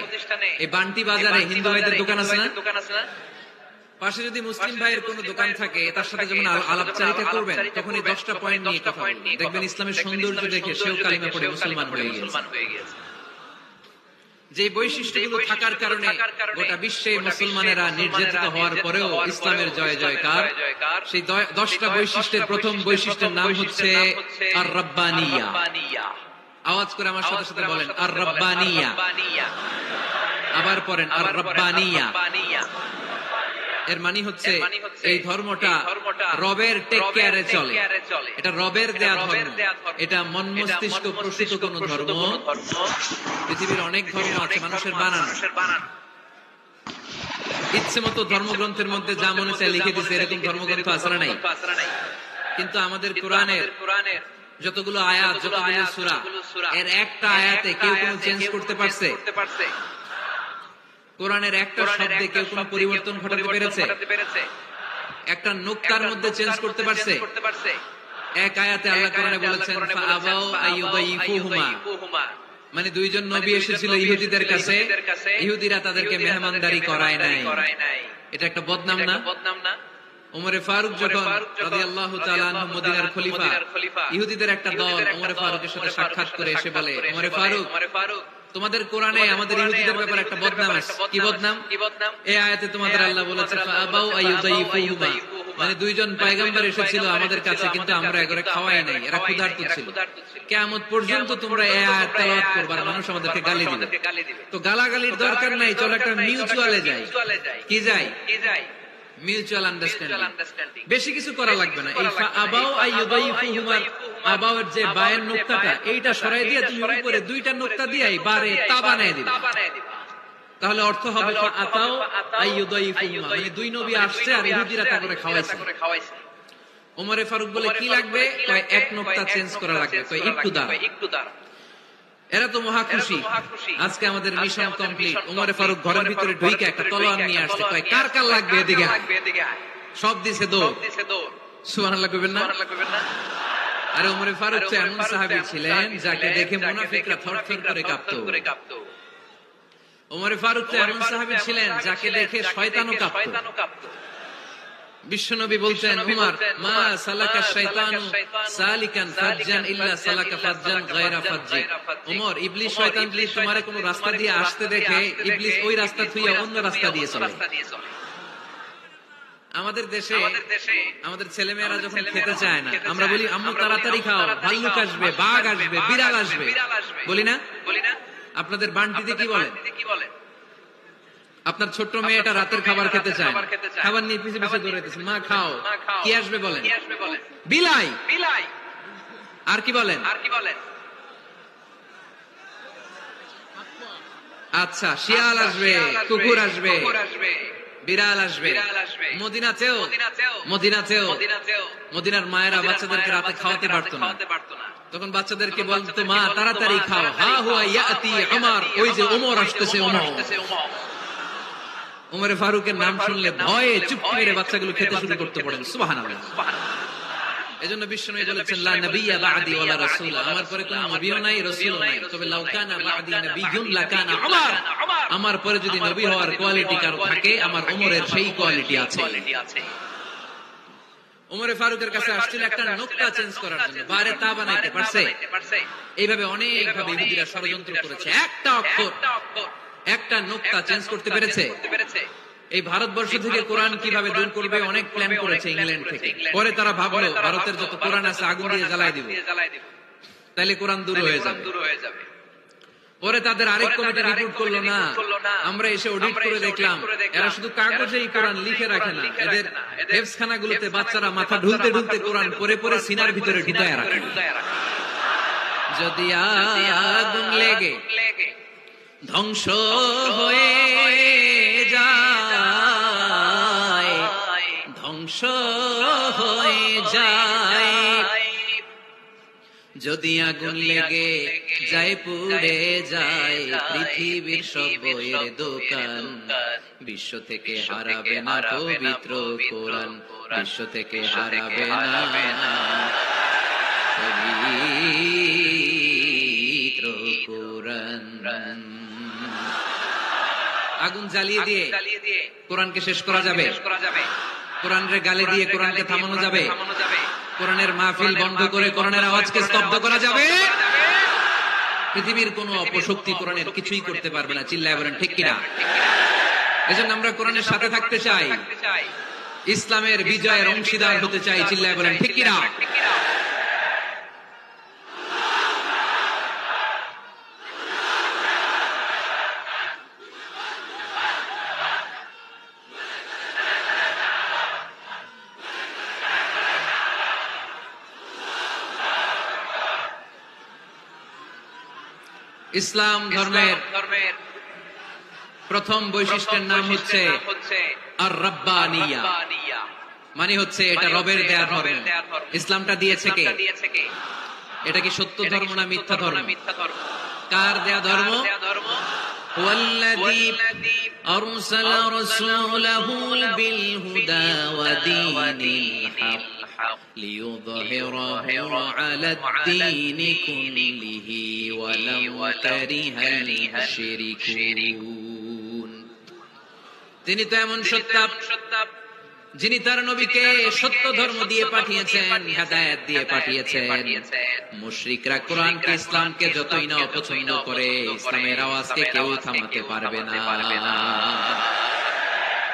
এই বান্টি বাজারে হিন্দু ভাইদের দোকান আছে না? পাশে যদি মুসলিম ভাইয়ের কোন দোকান থাকে তার সাথে যখন আলাপচারিতা করবেন তখন এই 10টা পয়েন্ট নিয়ে কথা বলবেন। দেখবেন ইসলামের সৌন্দর্য দেখে সেও কালিমা পড়ে মুসলমান হয়ে গেছে। যে বৈশিষ্ট্যগুলো থাকার কারণে গোটা বিশ্বে মুসলমানেরা নির্যাতিত হওয়ার পরেও ইসলামের জয় জয়কার, সেই 10টা বৈশিষ্ট্যের প্রথম বৈশিষ্ট্যের নাম হচ্ছে আর রাব্বানিয়া। আওয়াজ করে আমার সাথে সাথে বলেন আর রাব্বানিয়া। আবার পড়েন আর রাব্বানিয়া। এর মানে হচ্ছে এই ধর্মটা রবের টেক কেয়ারে চলে। এটা রবের দেয়া ধর্ম। এটা মন মস্তিষ্ক প্রসূত কোন ধর্ম। পৃথিবীর অনেক ধর্ম আছে মানুষের বানানো। ইচ্ছে মতো ধর্মগ্রন্থের মধ্যে যা মনে চায় লিখে দিচ্ছে, এরকম ধর্মগ্রন্থ আছে না নাই? কিন্তু আমাদের কোরআনের যতগুলো আয়াত, যতগুলো সূরা, এর একটা আয়াতে কেউ কোনো চেঞ্জ করতে পারছে? কোরআনের একটা শব্দে কেউ কোনো পরিবর্তন ঘটাতে পেরেছে? একটা নুকতার মধ্যে চেঞ্জ করতে পারছে? এক আয়াতে আল্লাহ কোরআনে বলেছেন ফাআবাউ আইয়ুদাইফুহুমা, মানে দুইজন নবী এসেছিল ইহুদিদের কাছে, ইহুদিরা তাদেরকে মেহমানদারি করায় নাই। এটা একটা বদনাম না? ওমরে ফারুক যখন রাদিয়াল্লাহু তাআলা আনহু মদিনার খলিফা, ইহুদিদের একটা দল ওমরে ফারুকের সাথে সাক্ষাৎ করে এসে বলে, ওমরে ফারুক, তোমাদের কোরআনে আমাদের ইহুদিদের ব্যাপারে একটা বদনাম আছে। কি বদনাম? এই আয়াতে তোমাদের আল্লাহ বলেছে ফাআবাউ আইয়ুদাইফুহুমা, মানে দুইজন পয়গম্বর এসেছিল আমাদের কাছে কিন্তু আমরা এগুলো খাওয়াই নাই, এরা ক্ষুধার্ত ছিল। কিয়ামত পর্যন্ত তোমরা এই আয়াত তেলাওয়াত করবে আর মানুষ আমাদেরকে গালি দিবে। তো গালাগালির দরকার নাই, চলো একটা মিউচুয়ালে যাই। কি যাই? মিউচুয়াল আন্ডারস্ট্যান্ডিং, বেশি কিছু করা লাগবে না। এই আবাও আইয়ুদাইফুহুমার আবাওয়ের যে বায়ের নুক্তাটা এইটা সরাই দিয়ে তুমি উপরে দুইটা নুক্তা দিয়ে বারে তা বানায় দিবা, তাহলে অর্থ হবে আতাও আইয়ুদাইফুহুমা, মানে দুই নবী আসছে আর ইহুদিরা তা করে খাওয়াইছে। ওমরে ফারুক বলে কি লাগবে, কয় এক নুক্তা চেঞ্জ করা লাগবে, কয় একটু দাঁড়া। এরা তো মহা খুশি, আজকে আমাদের মিশন কমপ্লিট। ওমরে ফারুক ঘরের ভিতরে ঢুকে একটা তলোয়ার নিয়ে আসছে, কয় কার কার লাগবে এদিকে, সব দিছে দৌড়। সুবহানাল্লাহ কইবেন না? আরে ওমরে ফারুক তো এমন সাহাবী ছিলেন যাকে দেখে মুনাফিকরা থরথর করে কাঁপতো। ওমরে ফারুক তো এমন সাহাবী ছিলেন যাকে দেখে শয়তানও কাঁপতো। বিশ্বনবী বলতেন, উমর মা সালাকা শাইতানু সালিকান ফাজ্জান ইল্লা সালাকা ফাজ্জান গায়রা ফাজ্জি। উমর, ইবলিস শয়তান যদি তোমারে কোন রাস্তা দিয়ে আসতে দেখে, ইবলিস ওই রাস্তা থুইয়া অন্য রাস্তা দিয়ে চলে। আমাদের দেশে আমাদের ছেলেমেয়েরা যখন খেতে চায় না, আমরা বলি আম্মু তাড়াতাড়ি খাও, ভাল্লুক আসবে, বাঘ আসবে, বিড়াল আসবে, বলি না? আপনাদের বান্টিতে কি বলেন? আপনার ছোট্ট মেয়েটা রাতের খাবার খেতে চায়, খাবার নিয়ে পিছে পিছে দৌড়াইতেছে, মা খাও, কি আসবে বলেন? বিলাই। আর কি বলেন? আচ্ছা, শিয়াল আসবে, কুকুর আসবে, বিড়াল আসবে। মদিনাতেও মদিনার মায়েরা বাচ্চাদেরকে রাতে খাওয়াতে পারতো না, তখন বাচ্চাদেরকে বলতো, মা তাড়াতাড়ি খাও, হা হুয়া ইয়াতি উমর, ওই যে ওমর আসতেছে। ওমরে ফারুকের নাম শুনলে ভয়ে চুপ করে বাচ্চাগুলো খেতে শুরু করতে পড়েন। সুবহানাল্লাহ। এজন্য বিশ্বনবী বলেছেন, লা নাবিয়্যা বা'দি ওয়ালা রাসূল, আমার পরে কোনো নবীও নাই, রাসূলও নাই, তবে লাউ কানা বা'দি নাবিয়্যুন লাকানা উমর, আমার পরে যদি নবী হওয়ার কোয়ালিটি কারো থাকে, আমার ওমরের সেই কোয়ালিটি আছে। ওমরে ফারুকের কাছে আসছিল একটা নুকতা চেঞ্জ করার জন্য, বারে তা বানাইতে পারছে? এইভাবে অনেক ভাবে ইহুদিরা ষড়যন্ত্র করেছে, একটা অক্ষর, একটা নুকতা চেঞ্জ করতে পেরেছে? এই ভারতবর্ষ থেকে কোরআন কিভাবে দূর করবে অনেক প্ল্যান করেছে ইংল্যান্ড থেকে। পরে তারা ভাবলো ভারতের যত কোরআন আছে আগুন দিয়ে জ্বালায় দিব, তাইলে কোরআন দূর হয়ে যাবে। পরে তাদের আরেক কমিটি রিপোর্ট করলো, না, আমরা এসে অডিট করে দেখলাম এরা শুধু কাগজেই কোরআন লিখে রাখে না, এদের হেফজখানাগুলোতে বাচ্চারা মাথা ঢুলতে ঢুলতে কোরআন পড়ে পড়ে সিনার ভিতরে ঢুকায় রাখে। যদি আগুন লেগে ধ্বংস হয়ে যায়, ধ্বংস হয়ে যায়, যদি আগুন লেগে যায় পুড়ে যায় পৃথিবীর সব বইয়ের দোকান, বিশ্ব থেকে হারাবে না পবিত্র কোরআন, বিশ্ব থেকে হারাবে না পবিত্র কোরআন। আগুন জ্বালিয়ে দিয়ে কোরআনকে শেষ করা যাবে? কোরআনের গালি দিয়ে কোরআনকে থামানো যাবে? কোরআনের মাহফিল বন্ধ করে কোরআনের আওয়াজকে স্তব্ধ করা যাবে? পৃথিবীর কোন অপশক্তি কোরআনের কিছুই করতে পারবে না। চিল্লায় বলেন ঠিক কিনা? এজন্য আমরা কোরআনের সাথে থাকতে চাই, ইসলামের বিজয়ের অংশীদার হতে চাই। চিল্লায় বলেন ঠিক কিনা? ইসলাম ধর্মের প্রথম বৈশিষ্ট্যের নাম হচ্ছে আর রাব্বানিয়া, মানে হচ্ছে এটা রবের দেয়া ধর্ম। ইসলামটা দিয়েছে কে? এটা কি সত্য ধর্ম না মিথ্যা ধর্ম? কার দেয়া ধর্ম? ওয়াল্লাযী আরসালা রাসূলাহু বিল হুদা ওয়া দীনিল হক লিইয়ুযহিরাহু আলাদ-দীনি কুল্লিহি ওয়ালাউ কারিহাল মুশরিকুন। তিনি তো এমন সত্তা যিনি তার নবীকে সত্য ধর্ম দিয়ে পাঠিয়েছেন, হেদায়েত দিয়ে পাঠিয়েছেন। মুশরিকরা কোরআনকে, ইসলামকে যতই না অপছন্দ করে, ইসলামের আওয়াজকে কেউ থামাতে পারবে না।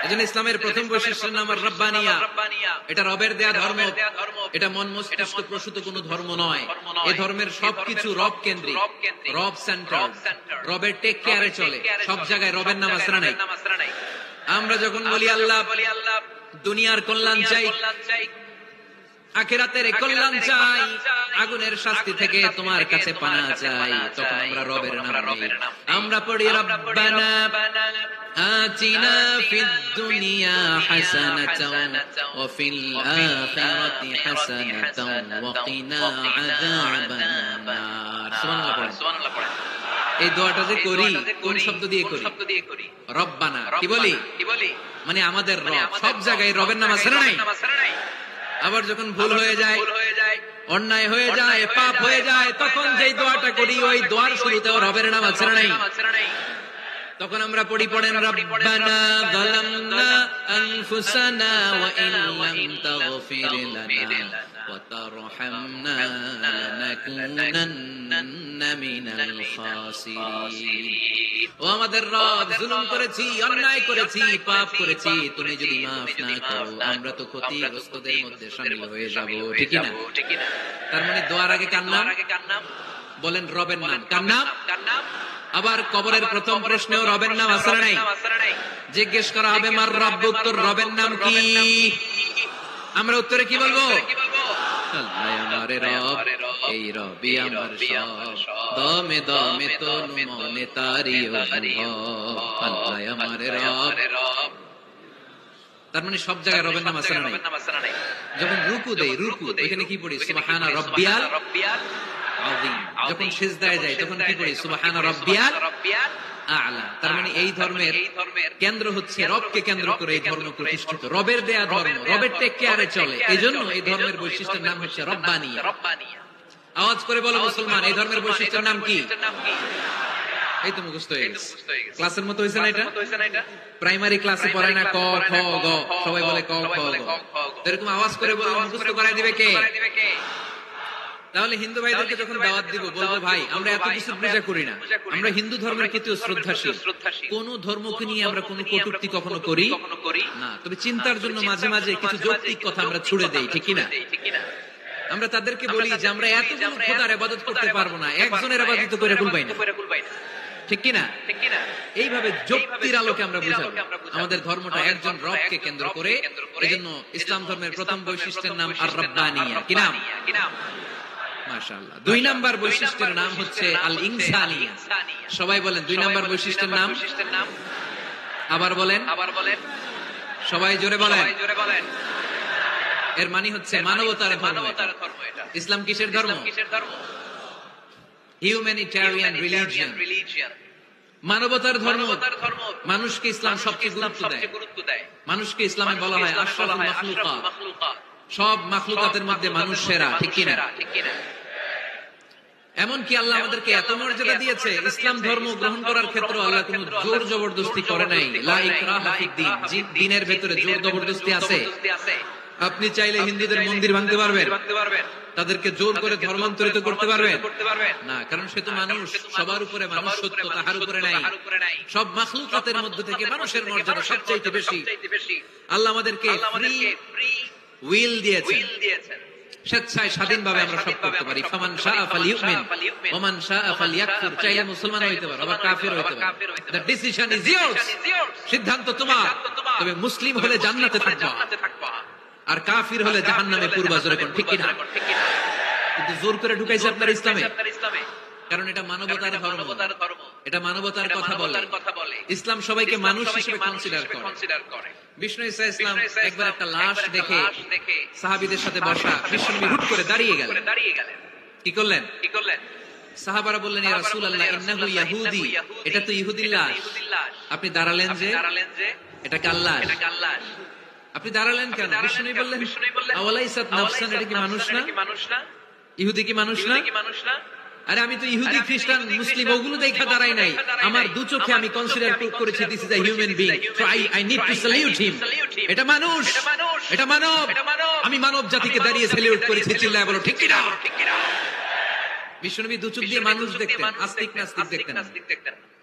এজন্য ইসলামের প্রথম বৈশিষ্ট্যের নাম রাব্বানিয়া। এটা রবের দেয়া ধর্ম, এটা মন মস্তিষ্ক প্রসূত কোনো ধর্ম নয়। এই ধর্মের সবকিছু রব কেন্দ্রিক, রব সেন্টার, রবের টেক কেয়ারে চলে। সব জায়গায় রবের নাম আসরা নাই। আমরা যখন বলি আল্লাহ, দুনিয়ার কল্যাণ চাই, আখিরাতের কল্যাণ চাই, আগুনের শাস্তি থেকে তোমার কাছে পানা চাই, তখন আমরা রবের নাম নেই। আমরা পড়ি রব্বানা আতিনা ফিদ দুনিয়া হাসানাতান ওয়া ফিল আখিরাতি হাসানাতান ওয়া কিনা আযাবান নার। সুবহানাল্লাহ পড়েন। এই দোয়াটা যে করি কোন শব্দ দিয়ে করি? রব্বানা। কি বলি? মানে আমাদের রব। সব জায়গায় রবের নাম আছে না নাই? আবার যখন ভুল হয়ে যায়, অন্যায় হয়ে যায়, পাপ হয়ে যায়, তখন যেই দোয়াটা করি ওই দোয়ার শুরুতেও রবের নাম আছে না নাই? তখন আমরা পড়েন রব্বানা যালামনা আনফুসানা ওয়া ইন লাম তাগফির লানা ওয়া তারহামনা লানাকুনান্না মিনাল খাসিরিন। ও আমাদের রব, জুলুম করেছি, অন্যায় করেছি, পাপ করেছি, তুমি যদি মাফ না করো আমরা তো ক্ষতিগ্রস্তদের মধ্যে শামিল হয়ে যাব। ঠিক না? তার মানে দোয়ার আগে কার নাম? বলেন রবের নাম। কার নাম? আবার কবরের প্রথম প্রশ্নেও রবের নাম আছে না নাই? জিজ্ঞেস করা হবে মার রব্বুক, তোর রবের নাম কি? আমরা উত্তরে কি বলবো? আল্লাহ আমারে রব, এই রবি আমার সব, দমে দমে তনু মনে তারি অনুভব। আল্লাহ আমারে রব। তার মানে সব জায়গায় রবের নাম আছে না নাই? যখন রুকু দেই, এখানে কি পড়ি? সুবহানা রাব্বিয়াল আযীম। যখন সিজদায় যাই তখন কি পড়ি? সুবহানা রাব্বিয়াল আ'লা। তার মানে এই ধর্মের কেন্দ্র হচ্ছে রবকে কেন্দ্র করে এই ধর্ম প্রতিষ্ঠিত, রবের দেয়া ধর্ম, রবের টেক কেয়ারে চলে। এইজন্য এই ধর্মের বৈশিষ্ট্যের নাম হচ্ছে রব্বানিয়া। আওয়াজ করে বলো মুসলমান, এই ধর্মের বৈশিষ্ট্যের নাম কি? এই তো মুখস্থ হয়ে গেছে। ক্লাসের মতো হয়েছে না এটা? প্রাইমারি ক্লাসে পড়ায় না ক খ গ, সবাই বলে ক খ গ। এরকম আওয়াজ করে বললে মুখস্থ করাই দিবে কে? তাহলে হিন্দু ভাইদেরকে যখন দাওয়াত দিব বলবো, ভাই আমরা এত কিছু পূজা করি না, আমরা হিন্দু ধর্মের প্রতি শ্রদ্ধাশীল, কোন ধর্মকে নিয়ে আমরা কোন কটূক্তি কখনো করি না, তবে চিন্তার জন্য মাঝে মাঝে কিছু যৌক্তিক কথা আমরা ছুড়ে দেই। ঠিক না? আমরা তাদেরকে বলি যে আমরা এতগুলো খোদার ইবাদত করতে পারবো না, একজনের ইবাদত করে ভুলবাই না। ঠিক কি না? এইভাবে যুক্তির আলোকে আমরা বুঝাবো আমাদের ধর্মটা একজন রবকে কেন্দ্র করে। এজন্য ইসলাম ধর্মের প্রথম বৈশিষ্ট্যের নাম আর রব্বানিয়া। কি নাম? মাশাআল্লাহ। দুই নাম্বার বৈশিষ্ট্যের নাম হচ্ছে আল ইনসানিয়া। সবাই বলেন দুই নাম্বার বৈশিষ্ট্যের নাম। আবার বলেন, সবাই জোরে বলেন। এর মানে হচ্ছে মানবতার ধর্ম। ইসলাম কিসের ধর্ম? হিউম্যানিটেরিয়ান রিলিজিয়ন, মানবতার ধর্ম। মানুষকে ইসলাম সবচেয়ে গুরুত্ব দেয়। মানুষকে ইসলামে বলা হয় আশরাফুল মাখলুকাত, সব মাখলুকাতের মধ্যে মানুষ সেরা। ঠিক কিনা? এমনকি আল্লাহ আমাদেরকে এত মর্যাদা দিয়েছে, ইসলাম ধর্ম গ্রহণ করার ক্ষেত্রে আল্লাহ কোনো জোর জবরদস্তি করে নাই। লা ইকরাহা ফিদ্দীন, দ্বীনের ভেতরে জোর জবরদস্তি আছে? আপনি চাইলে হিন্দুদের মন্দির ভাঙতে পারবেন, তাদেরকে জোর করে ধর্মান্তরিত করতে পারবেন না, কারণ সে তো মানুষ, সবার উপরে মানুষ সত্য, তাহার উপরে নাই। সব মাখলুকাতের মধ্য থেকে মানুষের মর্যাদা সবচেয়ে বেশি। আল্লাহ আমাদেরকে ফ্রি উইল দিয়েছেন, স্বেচ্ছায় স্বাধীনভাবে আমরা সব করতে পারি। ফামান শাআ ফালিউমিন ওয়া মান শাআ ফালিয়াকফুর। চাইলে মুসলমান হইতে পারো, আবার কাফির হইতে পারো। দ্য ডিসিশন ইজ ইয়ার্স, সিদ্ধান্ত তোমার। তবে মুসলিম হলে জান্নাতে থাকবা, আর কাফির হলে জাহান্নামে পূর্বা। জোরে কোন ঠিক কিনা? কিন্তু জোর করে ঢুকাইছে আপনার ইসলামে, কারণ এটা মানবতার ধর্ম, এটা মানবতার কথা বলে। ইসলাম সবাইকে মানুষ হিসেবে কনসিডার করে। বিষ্ণু ঈসা ইসলাম একবার একটা লাশ দেখে সাহাবীদের সাথে বসা, বিষ্ণু হুট করে দাঁড়িয়ে গেলেন। কি করলেন? সাহাবারা বললেন, ইয়া রাসূলুল্লাহ ইন্নাহু ইয়াহুদি, এটা তো ইহুদির লাশ। আপনি দাঁড়ালেন যে, এটা কার লাশ? আপনি দাঁড়ালেন কেন? বিষ্ণু বললেন, আওয়ালাইসাত নাফসান, এটা কি মানুষ না? ইহুদি কি মানুষ না? আরে আমি তো ইহুদি, খ্রিস্টান, মুসলিম ওগুলো দেখা দাঁড়াই নাই, আমার দু চোখে আমি কনসিডার করেছি this is a human being, so I need to salute হিম। এটা মানুষ, এটা মানব, আমি মানব জাতিকে দাঁড়িয়ে স্যালিউট করেছি। চিল্লায় বলো ঠিক কিনা? বিশ্বনবী দু চোখ দিয়ে মানুষ দেখতেন, আস্তিক নাস্তিক দেখতেন না,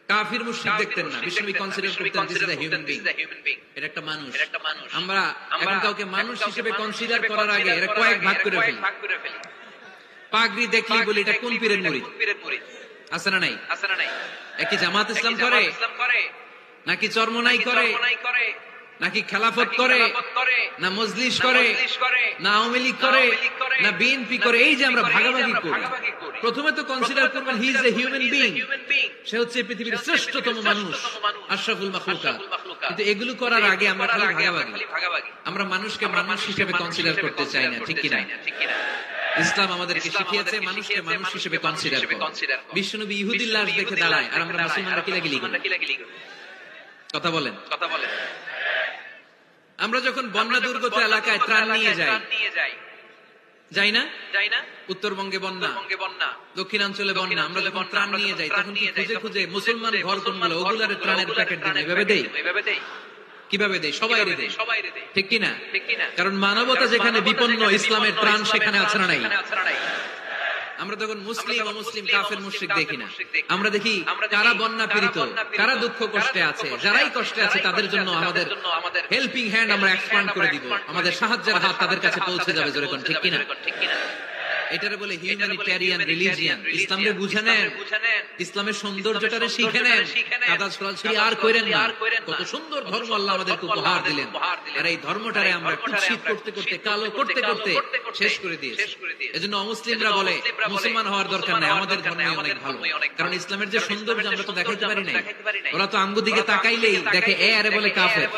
কাফির মুশরিক দেখতেন না। বিশ্বনবী কনসিডার করতেন this is a human being, এটা একটা মানুষ। আমরা এখন কাউকে মানুষ হিসেবে কনসিডার করার আগে এরা কয়েক ভাগ করে ফেলি। পাগড়ি দেখলেই বলি এটা কোন পীরের মুরিদ। আছে না নাই? একই জামাত ইসলাম করে নাকি চরমনাই করে নাকি খেলাফত করে, না মজলিস করে, না আওয়ামী লীগ করে, না বিএনপি করে? এই যে আমরা ভাগাভাগি করি, প্রথমে তো কনসিডার করবেন he is a human being, সে হচ্ছে পৃথিবীর শ্রেষ্ঠতম মানুষ, আশরাফুল মাখলুকাত। কিন্তু এগুলো করার আগে আমরা খালি ভাগাভাগি। আমরা মানুষকে মানুষ হিসেবে কনসিডার করতে চাই না, ঠিক কিনা? ইসলাম আমাদেরকে শিখিয়েছে মানুষকে মানুষ হিসেবে কনসিডার করো। বিশ্বনবী ইহুদির লাশ দেখে দাঁড়ায়, আর আমরা মুসলমানরা কিলাকিলি করি। কথা বলেন। আমরা যখন বন্যা দুর্গত এলাকায় ত্রাণ নিয়ে যাই না? উত্তরবঙ্গে বন্যা, দক্ষিণাঞ্চলে বন্যা, আমরা যখন ত্রাণ নিয়ে যাই তখন কি খুঁজে খুঁজে মুসলমান ঘর কোনগুলো ওগুলার ত্রাণের প্যাকেট দিই, এভাবে দেই? কিভাবে দেয়? সবাই দেয়, ঠিক কিনা? কারণ মানবতা যেখানে বিপন্ন, ইসলামের ত্রাণ সেখানে আছে না নাই? আমরা তখন মুসলিম অমুসলিম কাফের মুশরিক দেখি না, আমরা দেখি কারা বন্যা পীড়িত, কারা দুঃখ কষ্টে আছে। যারাই কষ্টে আছে তাদের জন্য আমাদের হেল্পিং হ্যান্ড আমরা এক্সপ্যান্ড করে দিব, আমাদের সাহায্যের হাত তাদের কাছে পৌঁছে যাবে, যেরকম, ঠিক কিনা? এটারে বলে হিউম্যানিটেরিয়ান রিলিজিয়ান। ইসলামকে বুঝে নেন, ইসলামের সৌন্দর্যটারে শিখে নেন, কাদা ছড়াছড়ি আর করেন না। কত সুন্দর ধর্ম আল্লাহ আমাদেরকে উপহার দিলেন, আর এই ধর্মটারে আমরা কুৎসিত করতে করতে, কালো করতে করতে শেষ করে দিয়েছি। এজন্য অমুসলিমরা বলে মুসলমান হওয়ার দরকার নাই, আমাদের ধর্মই অনেক ভালো। কারণ ইসলামের যে সৌন্দর্য আমরা তো দেখাইতে পারি নাই। ওরা তো আমগো দিকে তাকাইলেই দেখে এ আরে বলে কাফের,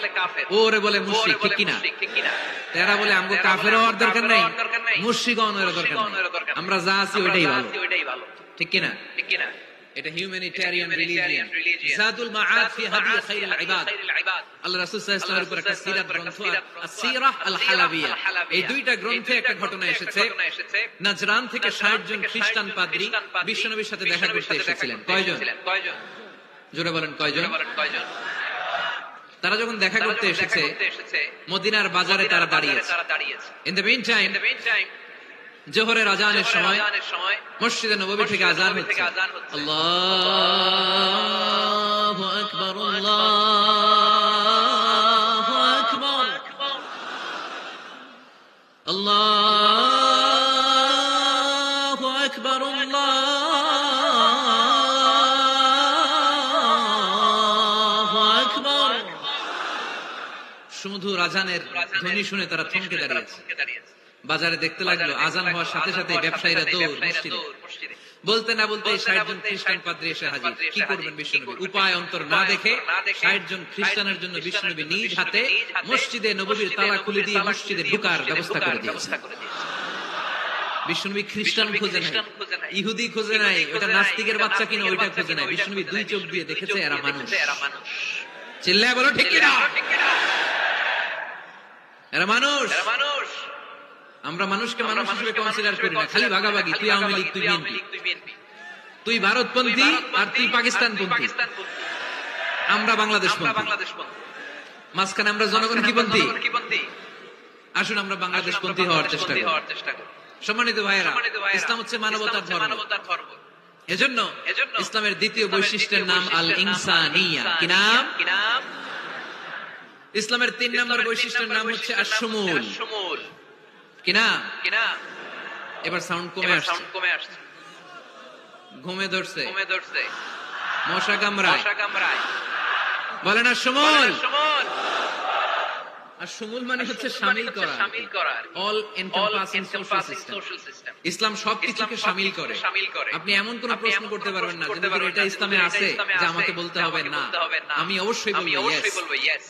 ও রে বলে মুশরিক, ঠিক কিনা? তারা বলে আমগো কাফের হওয়ার দরকার নাই, মুশরিক হওয়ার দরকার নাই, আমরা যা আছি ওইটাই ভালো, ঠিক কিনা? এটা হিউম্যানিটেরিয়ান রিলিজিয়ান। জাদুল মাআদ ফি হাদি খায়রুল ইবাদ। আল্লাহ রাসূল সাল্লাল্লাহু আলাইহি ওয়াসাল্লামের উপর একটা সিরাত গ্রন্থ, as-সিরাহ আল-হালাবিয়া, এই দুইটা গ্রন্থে একটা ঘটনা এসেছে। নাজরান থেকে 60 জন খ্রিস্টান পাদ্রী বিশ্বনবীর সাথে দেখা করতে এসেছিলেন। কয়জন? জোরে বলেন, কয়জন? তারা যখন দেখা করতে এসেছে, মদিনার বাজারে তারা দাঁড়িয়েছে। ইন দ্য মিন টাইম জোহরের আজানের সময় মসজিদে নববী থেকে আজান হচ্ছে। আল্লাহু আকবার, আল্লাহু আকবার, আল্লাহু আকবার, আল্লাহু আকবার। সুমধুর আজানের ধ্বনি শুনে তারা থমকে দাঁড়িয়েছে। বাজারে দেখতে লাগলো, আজান হওয়ার সাথে সাথে ব্যবসায়ীরা দৌড় মসজিদে। বলতে না বলতে 60 জন খ্রিস্টান পাদ্রী এসে হাজির। কি করবেন বিশ্বনবী? উপায় অন্তর না দেখে 60 জন খ্রিস্টানের জন্য বিশ্বনবী নিজ হাতে মসজিদে নববীর তালা খুলে দিয়ে মসজিদে ঢোকার ব্যবস্থা করে দিয়েছেন। বিশ্বনবী খ্রিস্টান খোঁজে নাই, ইহুদি খোঁজে নাই, ওটা নাস্তিকের বাচ্চা কিনা ওইটা খোঁজে নাই। বিশ্বনবী দুই চোখ দিয়ে দেখেছে এরা মানুষ। চিল্লায় বলো ঠিক কিনা? এরা মানুষ। আমরা মানুষকে মানুষ হিসেবে কনসিডার করি না, খালি ভাগাভাগি। তুই আওয়ামী লীগ, তুই বিএনপি, তুই ভারতপন্থী আর তুই পাকিস্তানপন্থী, আমরা বাংলাদেশপন্থী। মাঝখানে আমরা জনগণ কি পন্থী? আসুন আমরা বাংলাদেশপন্থী হওয়ার চেষ্টা করি। সম্মানিত ভাইয়েরা, ইসলাম হচ্ছে মানবতার ধর্ম। এজন্য ইসলামের দ্বিতীয় বৈশিষ্ট্যের নাম আল ইনসানিয়া। কি নাম? ইসলামের 3 নম্বর বৈশিষ্ট্যের নাম হচ্ছে আশ-শুমুল। কিনা? এবার সাউন্ড কমে আসছে, ঘুমে ধরছে, মশা কামড়ায়, বলেন আশ-শুমুল। আশ-শুমুল মানে হচ্ছে শামিল করা, অল এনকম্পাসিং সোশ্যাল সিস্টেম। ইসলাম সবকিছুকে শামিল করে। আপনি এমন কোন প্রশ্ন করতে পারবেন না যে এটা ইসলামে আছে যে আমাকে বলতে হবে না, আমি অবশ্যই বলবো ইয়েস।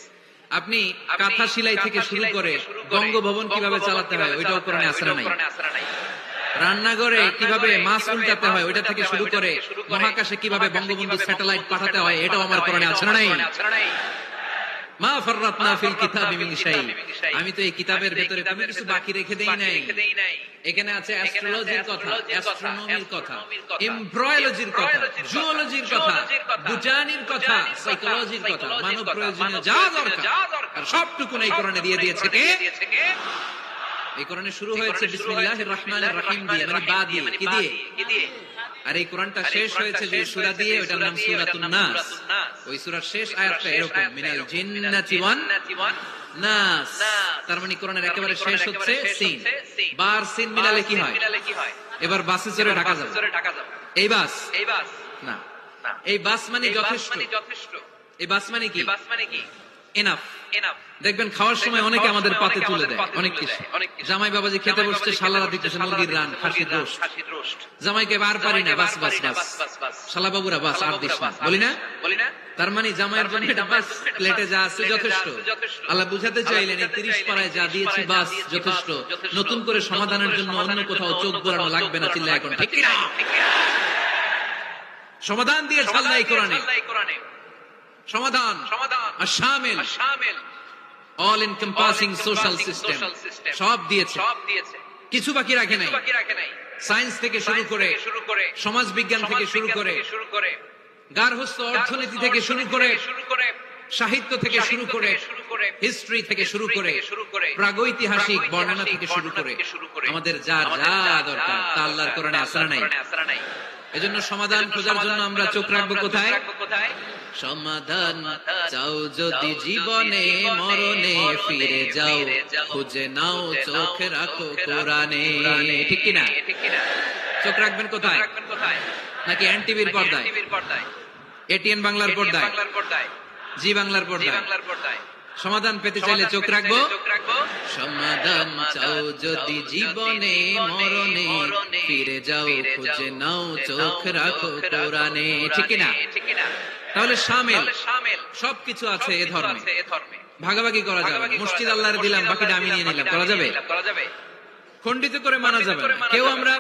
আপনি কাঁথা সেলাই থেকে শুরু করে বঙ্গভবন কিভাবে চালাতে হয় ওইটাও কোরআনে আছে না নাই? রান্নাঘরে কিভাবে মাছ উল্টাতে হয় ওইটা থেকে শুরু করে মহাকাশে কিভাবে বঙ্গবন্ধু স্যাটেলাইট পাঠাতে হয় এটাও আমার কোরআনে আছে না নাই? মা ফাররাতনা ফিল কিতাবি মিন শাই। আমি তো এই কিতাবের ভিতরে কোনো কিছু বাকি রেখে দেই নাই। এখানে আছে অ্যাস্ট্রোলজির কথা, অ্যাস্ট্রোনমির কথা, এমব্রয়োলজির কথা, জুওলজির কথা, বুটানির কথা, সাইকোলজির কথা, মানব প্রয়োজনীয় যা দরকার আর সবটুকু এই কোরআনে দিয়ে দিয়েছে কে? এই কোরআনে শুরু হয়েছে বিসমিল্লাহির রহমানির রহিম দিয়ে, মানে বা দিয়ে, কি দিয়ে? আর এই কোরআনটা শেষ হয়েছে যে সূরা দিয়ে, ওটার নাম সূরাতুন নাস। ওই সূরার শেষ আয়াতটা এরকম, মিনাল জিন্নাতি ওয়ান নাস। তার মানে কোরআনের একেবারে শেষ হচ্ছে সিন। বার সিন মিলালে কি হয়? এবার বাসে চড়ে ঢাকা যাবে। এই বাস না, এই বাস মানে যথেষ্ট। এই বাস মানে কি? এনাফ। দেখবেন খাওয়ার সময় অনেকে আমাদের পাতে তুলে দেয় অনেক কিছু। জামাই বাবাজি খেতে বসছে, শালারা দিতেছে মুরগির রান, খাসির রোস্ট। জামাইকে আর পারি না, বাস বাস বাস, শালা বাবুরা বাস আর দিস না, বলি না? তার মানে জামাইয়ের জন্য এটা বাস, প্লেটে যা আছে যথেষ্ট। আল্লাহ বুঝাতে চাইলেন এই 30 পারায় যা দিয়েছি বাস যথেষ্ট, নতুন করে সমাধানের জন্য অন্য কোথাও চোখ বোলানো লাগবে না। চিল্লায় এখন ঠিক না? সমাধান দিয়ে ছাড়লা এই কোরআনে, সমাধান আর শামিল, অল এনকম্পাসিং সোশ্যাল সিস্টেম সব দিয়েছে, কিছু বাকি রাখে নাই। সায়েন্স থেকে শুরু করে, সমাজ বিজ্ঞান থেকে শুরু করে, গার্হস্থ্য অর্থনীতি থেকে শুরু করে, সাহিত্য থেকে শুরু করে, হিস্ট্রি থেকে শুরু করে, প্রাগৈতিহাসিক বর্ণনা থেকে শুরু করে, আমাদের যা যা দরকার তা আল্লাহর কোরআনে আছে না নাই? এজন্য সমাধান খোঁজার জন্য আমরা চোখ রাখবো কোথায়? সমাধান চাও যদি জীবনে মরণে ফিরে যাও, খুঁজে নাও চোখ রাখো কোরআনে। ঠিক কিনা? চোখ রাখবেন কোথায়? নাকি এনটিভির পর্দায়, এটিএন বাংলার পর্দায়, জি বাংলার পর্দায়? সমাধান পেতে চাইলে চোখ রাখবো। সমাধান চাও যদি জীবনে মরণে ফিরে যাও, খুঁজে নাও চোখ রাখো কোরআনে। ঠিক না? তাহলে শামিল সবকিছু আছে এ ধর্মে। ভাগাভাগি করা যাবে, মসজিদ আল্লাহর দিলাম, বাকিটা আমি নিয়ে নিলাম, করা যাবে? খণ্ডিত করে মানা যাবে না। কেউ আমরা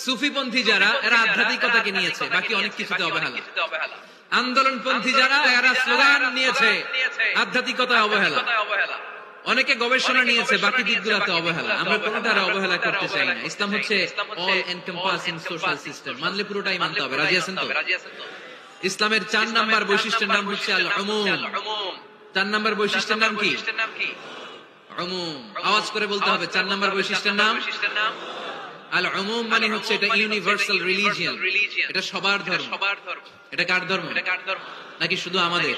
সুফিপন্থী যারা, এরা আধ্যাত্মিকতাকে নিয়েছে, বাকি অনেক কিছুতে অবহেলা। আন্দোলনপন্থী যারা, এরা স্লোগান নিয়েছে, আধ্যাত্মিকতা অবহেলা। অনেকে গবেষণা নিয়েছে, বাকি দিকগুলোতে অবহেলা। আমরা কোনটারে অবহেলা করতে চাই না। ইসলাম হচ্ছে অল এনকম্পাসিং সোশ্যাল সিস্টেম, মানলে পুরোটাই মানতে হবে। রাজি আছেন তো? ইসলামের 4 নাম্বার বৈশিষ্ট্যের নাম হচ্ছে আল উমুম। 4 নাম্বার বৈশিষ্ট্যের নাম কি? উমুম। আওয়াজ করে বলতে হবে, 4 নাম্বার বৈশিষ্ট্যের নাম আল উমুম। মানে হচ্ছে এটা ইউনিভার্সাল রিলিজিয়ন, এটা সবার ধর্ম। এটা কার ধর্ম? নাকি শুধু আমাদের?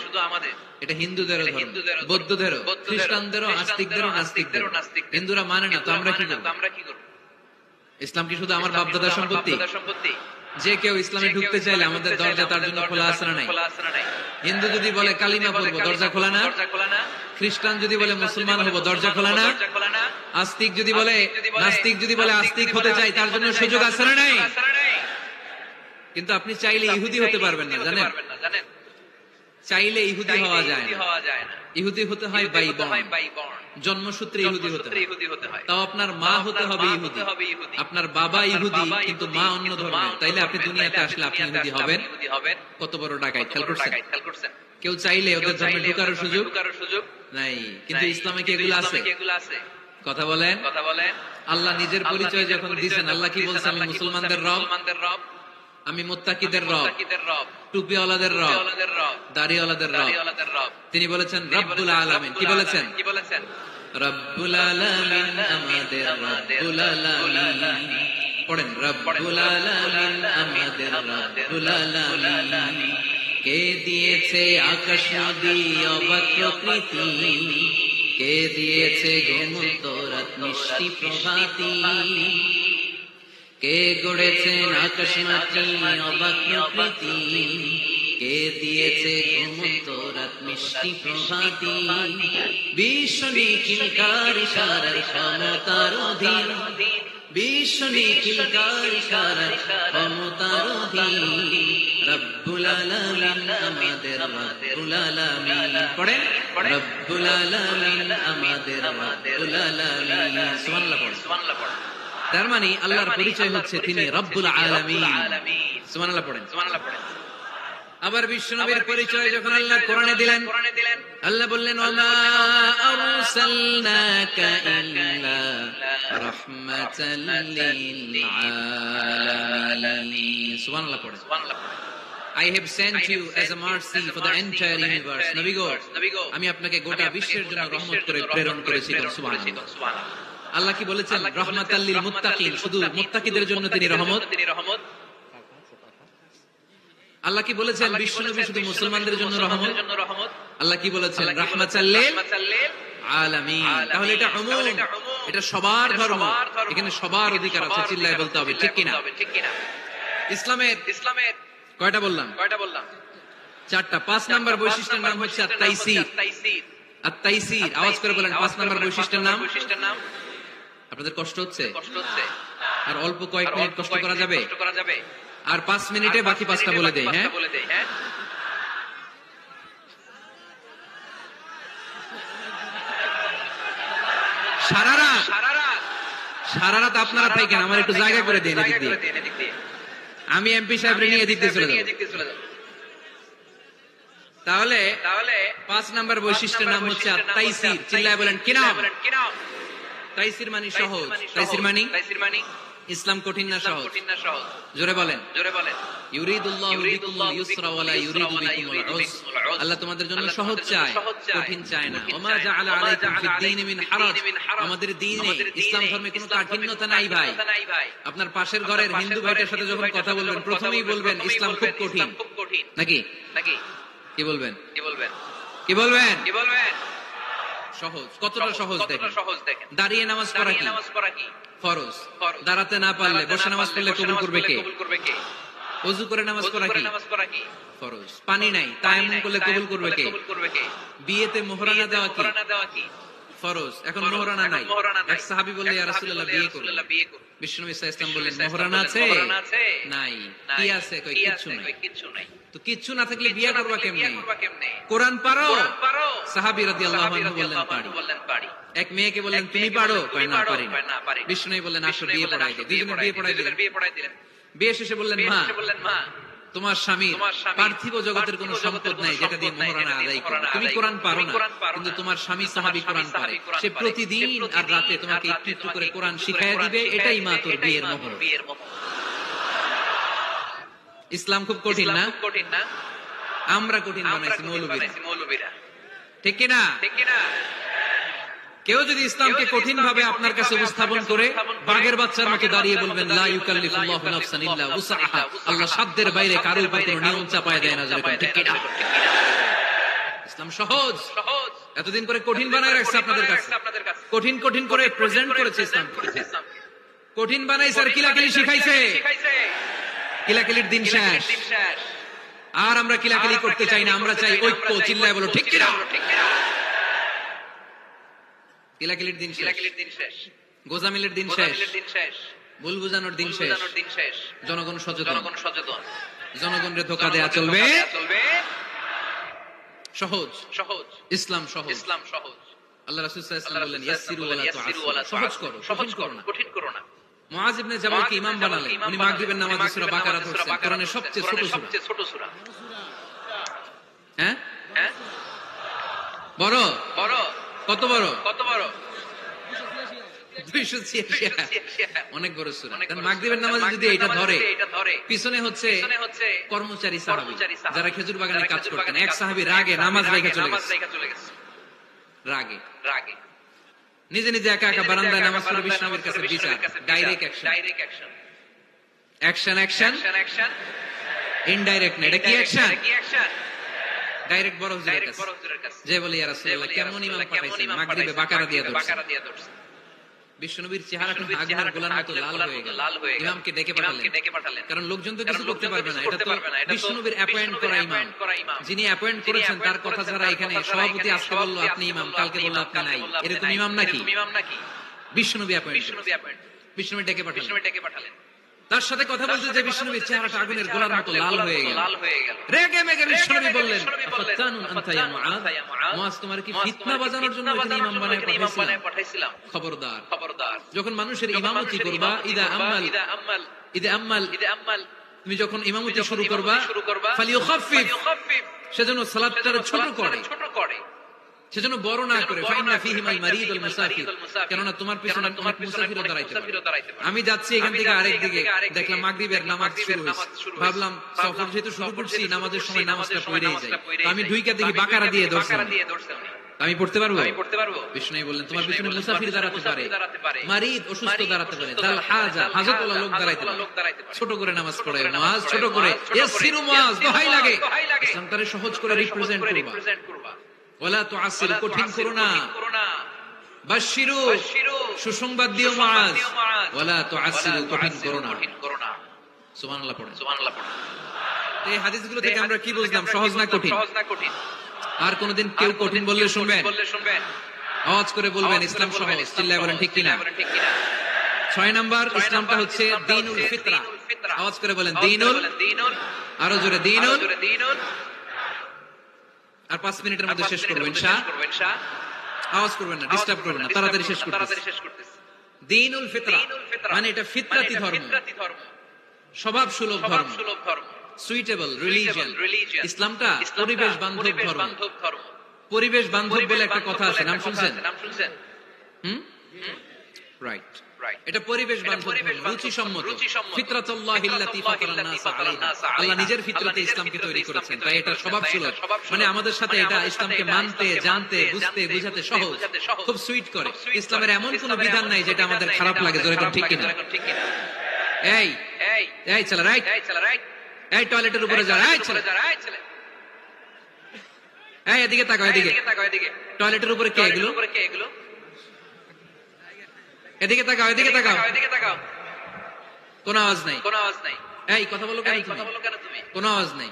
এটা হিন্দুদেরও ধর্ম, বৌদ্ধদেরও, খ্রিস্টানদেরও, আস্তিকদেরও, নাস্তিকদেরও। হিন্দুরা মানে না, তো আমরা কি করব? ইসলাম কি শুধু আমার বাপদাদার সম্পত্তি? যে কেউ ইসলামে ঢুকতে চাইলে আমাদের দরজা তার জন্য খোলা আছে না নাই? হিন্দু যদি বলে কালিমা পড়বো, দরজা খোলা না? খ্রিস্টান যদি বলে মুসলমান হবো, দরজা খোলা না? আস্তিক যদি বলে, নাস্তিক যদি বলে আস্তিক হতে চাই, তার জন্য সুযোগ আছে না নাই? কিন্তু আপনি চাইলে ইহুদি হতে পারবেন না, জানেন? চাইলে ইহুদি হওয়া যায় না। ইহুদি হতে হয় বাই বর্ন, জন্মসূত্রে ইহুদি হতে হয়। তাও আপনার মা হতে হবে ইহুদি, আপনার বাবা ইহুদি কিন্তু মা অন্য ধর্মের। তাইলে আপনি দুনিয়াতে আসলে আপনি ইহুদি হবেন। কত বড় ডাকাত! খেয়াল করছেন? কেউ চাইলে ওদের ধর্মে ঢোকার সুযোগ নাই। কিন্তু ইসলামে কি এগুলো আছে? কথা বলেন। আল্লাহ নিজের পরিচয় যখন দিয়েছেন, আল্লাহ কি বলছেন? আমি মুসলমানদের রব, আমি মুত্তাকিদের রব, টুপিওয়ালাদের রব, দাড়িওয়ালাদের রব। তিনি বলেছেন রব্বুল আলামিন। কি বলেছেন? রব্বুল আলামিন আমাদের রব্বুল আলামিন। পড়েন, রব্বুল আলামিন আমাদের রব্বুল আলামিন। কে দিয়েছে আকাশ নদী অবাক প্রকৃতি, কে দিয়েছে ঘুমন্ত রাত মিষ্টি প্রভাতী, কে গড়েছেন আকাশ মাটি অবাক প্রকৃতি, কে দিয়েছে ঘুমন্ত রাত মিষ্টি প্রভাতী। বিশ্ব নিখিলকার ইশারার ক্ষমতার অধীন, বিশ্ব নিখিলকার ইশারার ক্ষমতার অধীন। রব্বুল আলামিন আমাদের রব্বুল আলামিন। পড়েন, রব্বুল আলামিন আমাদের রব্বুল আলামিন। সুবহানাল্লাহ পড়েন। তার মানে আল্লাহর পরিচয় হচ্ছে তিনি রব্বুল আলামিন। সুবহানাল্লাহ পড়েন। আবার বিশ্বনবীর পরিচয় যখন আল্লাহ কোরআনে দিলেন, আল্লাহ বললেন ওয়ামা আরসালনাকা ইল্লা রাহমাতাল লিল আলামিন। সুবহানাল্লাহ পড়েন। I have sent you as a mercy for the entire universe. নবী গো, আমি আপনাকে গোটা বিশ্বের জন্য রহমত করে প্রেরণ করেছি। সুবহানাল্লাহ। আল্লাহ কি বলেছেন? রহমাতাল লিল মুত্তাকিন, শুধু মুত্তাকিদের জন্য তিনি রহমত। আল্লাহ কি বলেছেন? বিশ্বনবী শুধু মুসলমানদের জন্য রহমত। আল্লাহ কি বলেছেন? রাহমাতাল লিল আলামিন। তাহলে এটা উমুম, এটা সবার ধর্ম, এখানে সবার অধিকার আছে। চিল্লায় বলতে হবে, ঠিক কিনা? ইসলামের কয়টা বললাম? 4টা। 5 নাম্বার বৈশিষ্ট্যের নাম হচ্ছে আত-তাইসির। আত-তাইসির, আওয়াজ করে বলেন 5 নাম্বার বৈশিষ্ট্যের নাম। আপনাদের কষ্ট হচ্ছে? আর অল্প কয়েক মিনিট কষ্ট করা যাবে? আর 5 মিনিটে বাকি 5টা বলে দেই। হ্যাঁ, সারা রাত আপনারা থাকেন, আমার একটু জায়গা করে দিন এদিক দিয়ে। আমি এমপি সাহেব নিয়ে এদিক দিয়ে চলে যাব। তাহলে 5 নাম্বার বৈশিষ্ট্যের নাম হচ্ছে আত-তাইসির। চিল্লায় বলেন কি নাম? তাইসির মানে সহজ। তাইসির মানে ইসলাম কঠিন না সহজ? জোরে বলেন। ইউরিদুল্লাহু বিকুমুল ইউসরা ওয়া লা ইউরিদু বিকুমুল উসর। আল্লাহ তোমাদের জন্য সহজ চায়, কঠিন চায় না। ওমা জাআলা আলাইকুম ফিদ দীনি মিন হারাজ। আমাদের দ্বীনে, ইসলাম ধর্মে কোনো কাঠিন্যতা নাই ভাই। আপনার পাশের ঘরের হিন্দু ভাইটার সাথে যখন কথা বলবেন, প্রথমেই বলবেন ইসলাম খুব কঠিন। নাকি? কি বলবেন? সহজ। কতটা সহজ দেখেন। দাঁড়িয়ে নামাজ পড়া কি? ফরজ। দাঁড়াতে না পারলে বসে নামাজ পড়লে কবুল করবে কে? ওযু করে নামাজ পড়া কি? ফরজ। পানি নাই, তায়াম্মুম করলে কবুল করবে কে? বিয়েতে মোহরানা দেওয়া কি? ফরজ। এখন মোহরানা নাই। এক সাহাবী বললেন, ইয়া রাসূলুল্লাহ বিয়ে করব। বিশ্বনবী সাল্লাল্লাহু আলাইহি ওয়াসাল্লাম বললেন, মোহরানা আছে? নাই। কি আছে? কই কিচ্ছু নাই। তো কিচ্ছু না থাকলে বিয়ে করবা কেমনে? কোরআন পারো? সাহাবী রাদিয়াল্লাহু আনহু বললেন পারি। এক মেয়েকে বললেন তুমি পারো? কয় না পারি না। বিশ্বনবী বললেন আসো বিয়ে পড়াই দিই। দুজনে বিয়ে পড়াই দিলেন। বিয়ে শেষে বললেন মা, তোমার স্বামী পার্থিব জগতের কোন সম্পদ নাই যেটা দিয়ে মোহরানা আদায় করবে। তুমি কোরআন পারো না, কিন্তু তোমার স্বামী সাহাবী কোরআন পারে। সে প্রতিদিন আর রাতে তোমাকে একটু একটু করে কোরআন শিখায় দিবে। এটাই মা তোর বিয়ের মোহর। ইসলাম খুব কঠিন না? আমরা কঠিন বানাইছি মৌলবীরা। ঠিক কি না? কেউ যদি ইসলামকে কঠিন ভাবে আপনার কাছে উপস্থাপন করে, বাঘের বাচ্চার মতো দাঁড়িয়ে বলবেন লা ইউকাল্লিফুল্লাহু নাফসান ইল্লা উসআহা। আল্লাহ সাধ্যের বাইরে কারোর উপর কোনো নিয়ম চাপায় দেয় না। ঠিক কি না? ইসলাম সহজ। এতদিন করে কঠিন বানায় রাখছে আপনাদের কাছে। কঠিন করে প্রেজেন্ট করেছে ইসলাম। কঠিন বানাইছে আর কিলাকিলি শিখাইছে। কিলাকিলির দিন শেষ। আর আমরা কিলাকিলি করতে চাই না, আমরা চাই ঐক্য। চিল্লায় বলো ঠিক কি না? কিলাকিলির দিন শেষ। গোজামিলের দিন শেষ। ভুল বুঝানোর দিন শেষ। জনগণ সচেতন। জনগণের ধোঁকা দেয়া চলবে? সহজ। ইসলাম সহজ। আল্লাহ রাসূল সাল্লাল্লাহু আলাইহি ওয়াসাল্লাম বললেন ইয়াসসিরু ওয়া লা তুআসসিরু। সহজ করো না। মুআয ইবনে জাবালকে ইমাম বানালেন। উনি মাগরিবের নামাজে সূরা বাকারা পড়ছেন, কোরআনের সবচেয়ে ছোট সূরা। হ্যাঁ? বড়? কত বড়? 286। অনেক বড় সূরা। কারণ মাগরিবের নামাজে যদি এটা ধরে, পিছনে হচ্ছে কর্মচারী সাহাবী যারা খেজুর বাগানে কাজ করতেন। এক সাহাবী রাগে নামাজ রেখে চলে গেছে। রাগে নিজে একা বারান্দায় নামাজ পড়ে বিশ্বনবীর কাছে বিচার। Direct action. ইনডাইরেক্ট না। এটা কি অ্যাকশন? ডাইরেক্ট বড় হুজুরের কাছে যে বলে ইয়া রাসূলুল্লাহ কেমন ইমাম পাঠাইছেন, মাগরিবে বাকারা দিয়ে ধরছে। বিশ্বনবীর চেহারা কিন্তু আগুনের গোলার মতো লাল হয়ে গেল। ইমামকে ডেকে পাঠালেন, কারণ লোকজন তো কিছু করতে পারবে না। এটা তো বিশ্বনবীর অ্যাপয়েন্ট করা ইমাম। যিনি অ্যাপয়েন্ট করেছেন তার কথা ছাড়া এখানে সভাপতি আজকে বলল আপনি ইমাম, কালকে বলল আপনি নাই, এরকম ইমাম নাকি? বিশ্বনবী অ্যাপয়েন্ট। বিশ্বনবী ডেকে পাঠালেন। তার সাথে কথা বলতে যে বিশ্বনবীর চেহারাটা আগুনের গোলার মতো লাল হয়ে গেল। রেগে মেগে বিশ্বনবী বললেন আফাতানুন আনতা ইয়া মুআয। মুআয তোমার কি ফিতনা বাজানোর জন্য এখানে ইমাম বানায় পাঠাইছিলাম? খবরদার, যখন মানুষের ইমামতি করবা, ইদা আম্মাল তুমি যখন ইমামতি শুরু করবা, ফালিয়ুখাফফিফ, সেজন্য সালাতটা ছোট করে, সেজন্য বড় না করে। ফাইন্না ফীহিমাল মারিদ ওয়াল মুসাফির, কেননা তোমার পিছনে তোমার মুসাফিরও দাঁড়াইতে পারে। আমি যাচ্ছি এখান থেকে আরেক দিকে, দেখলাম মাগরিবের নামাজ শুরু হয়েছে। ভাবলাম সফর যেহেতু শুরু করছি, নামাজের সময় নামাজটা পড়েই যায়। আমি ঢুইকা দেখি বাকারা দিয়ে ধরছে। আমি পড়তে পারবো? বিষ্ণু বললেন তোমার পিছনে মুসাফির দাঁড়াতে পারে, মারিদ অসুস্থ দাঁড়াতে পারে, দাল হাজা হাজতওয়ালা লোক দাঁড়াইতে পারে। ছোট করে নামাজ পড়ে মুআয, ছোট করে। ইয়াসসিরু মুআয, দোহাই লাগে ইসলাম তারে সহজ করে রিপ্রেজেন্ট করবা। ওয়ালা তুআসসির, কঠিন করো না। বাশশিরু, সুসংবাদ দিও মুআয। ওয়ালা তুআসসিরু, কঠিন করো না। সুবহানাল্লাহ পড়েন। এই হাদিসগুলো থেকে আমরা কি বুঝলাম? সহজ না কঠিন? আর কোনদিন কেউ কঠিন বললে শুনবেন? আওয়াজ করে বলবেন ইসলাম সহজ, চিল্লায় বলেন ঠিক কিনা। 6 নাম্বার, ইসলামটা হচ্ছে দ্বীনুল ফিতরা। আওয়াজ করে বলেন দ্বীনুল, আরো জোরে দ্বীনুল। আর 5 মিনিটের মধ্যে শেষ করব ইনশাআল্লাহ। আওয়াজ করবেন না, ডিস্টার্ব করবেন না, তাড়াতাড়ি শেষ করতেছি। দ্বীনুল ফিতরা মানে এটা ফিতরাতি ধর্ম, স্বভাব সুলভ ধর্ম, সুইটেবল রিলিজিয়ন। ইসলামটা পরিবেশ বান্ধব ধর্ম। পরিবেশ বান্ধব বলে একটা কথা আছে, নাম শুনছেন? রাইট, এটা পরিবেশ বান্ধব, রুচিসম্মত। ফিতরাতুল্লাহিল্লাতী ফাতারান নাস আলাইহা, আল্লাহ নিজের ফিতরাতে ইসলামকে তৈরি করেছেন, তাই এটা স্বভাব সুলভ। মানে আমাদের সাথে এটা ইসলামকে মানতে, জানতে, বুঝতে, বুঝাতে সহজ, খুব সুইট করে। ইসলামের এমন কোনো বিধান নাই যেটা আমাদের খারাপ লাগে, জোরে কোন ঠিক কিনা। এই এই চল রাইট, এই টয়লেটের উপরে যা, এই চল, এই এদিকে তাকাও, এদিকে টয়লেটের উপরে কে এগুলো? এদিকে তাকাও, এদিকে তাকাও। কোন আওয়াজ নাই। এই কথা বলো কেন তুমি? কোন আওয়াজ নাই।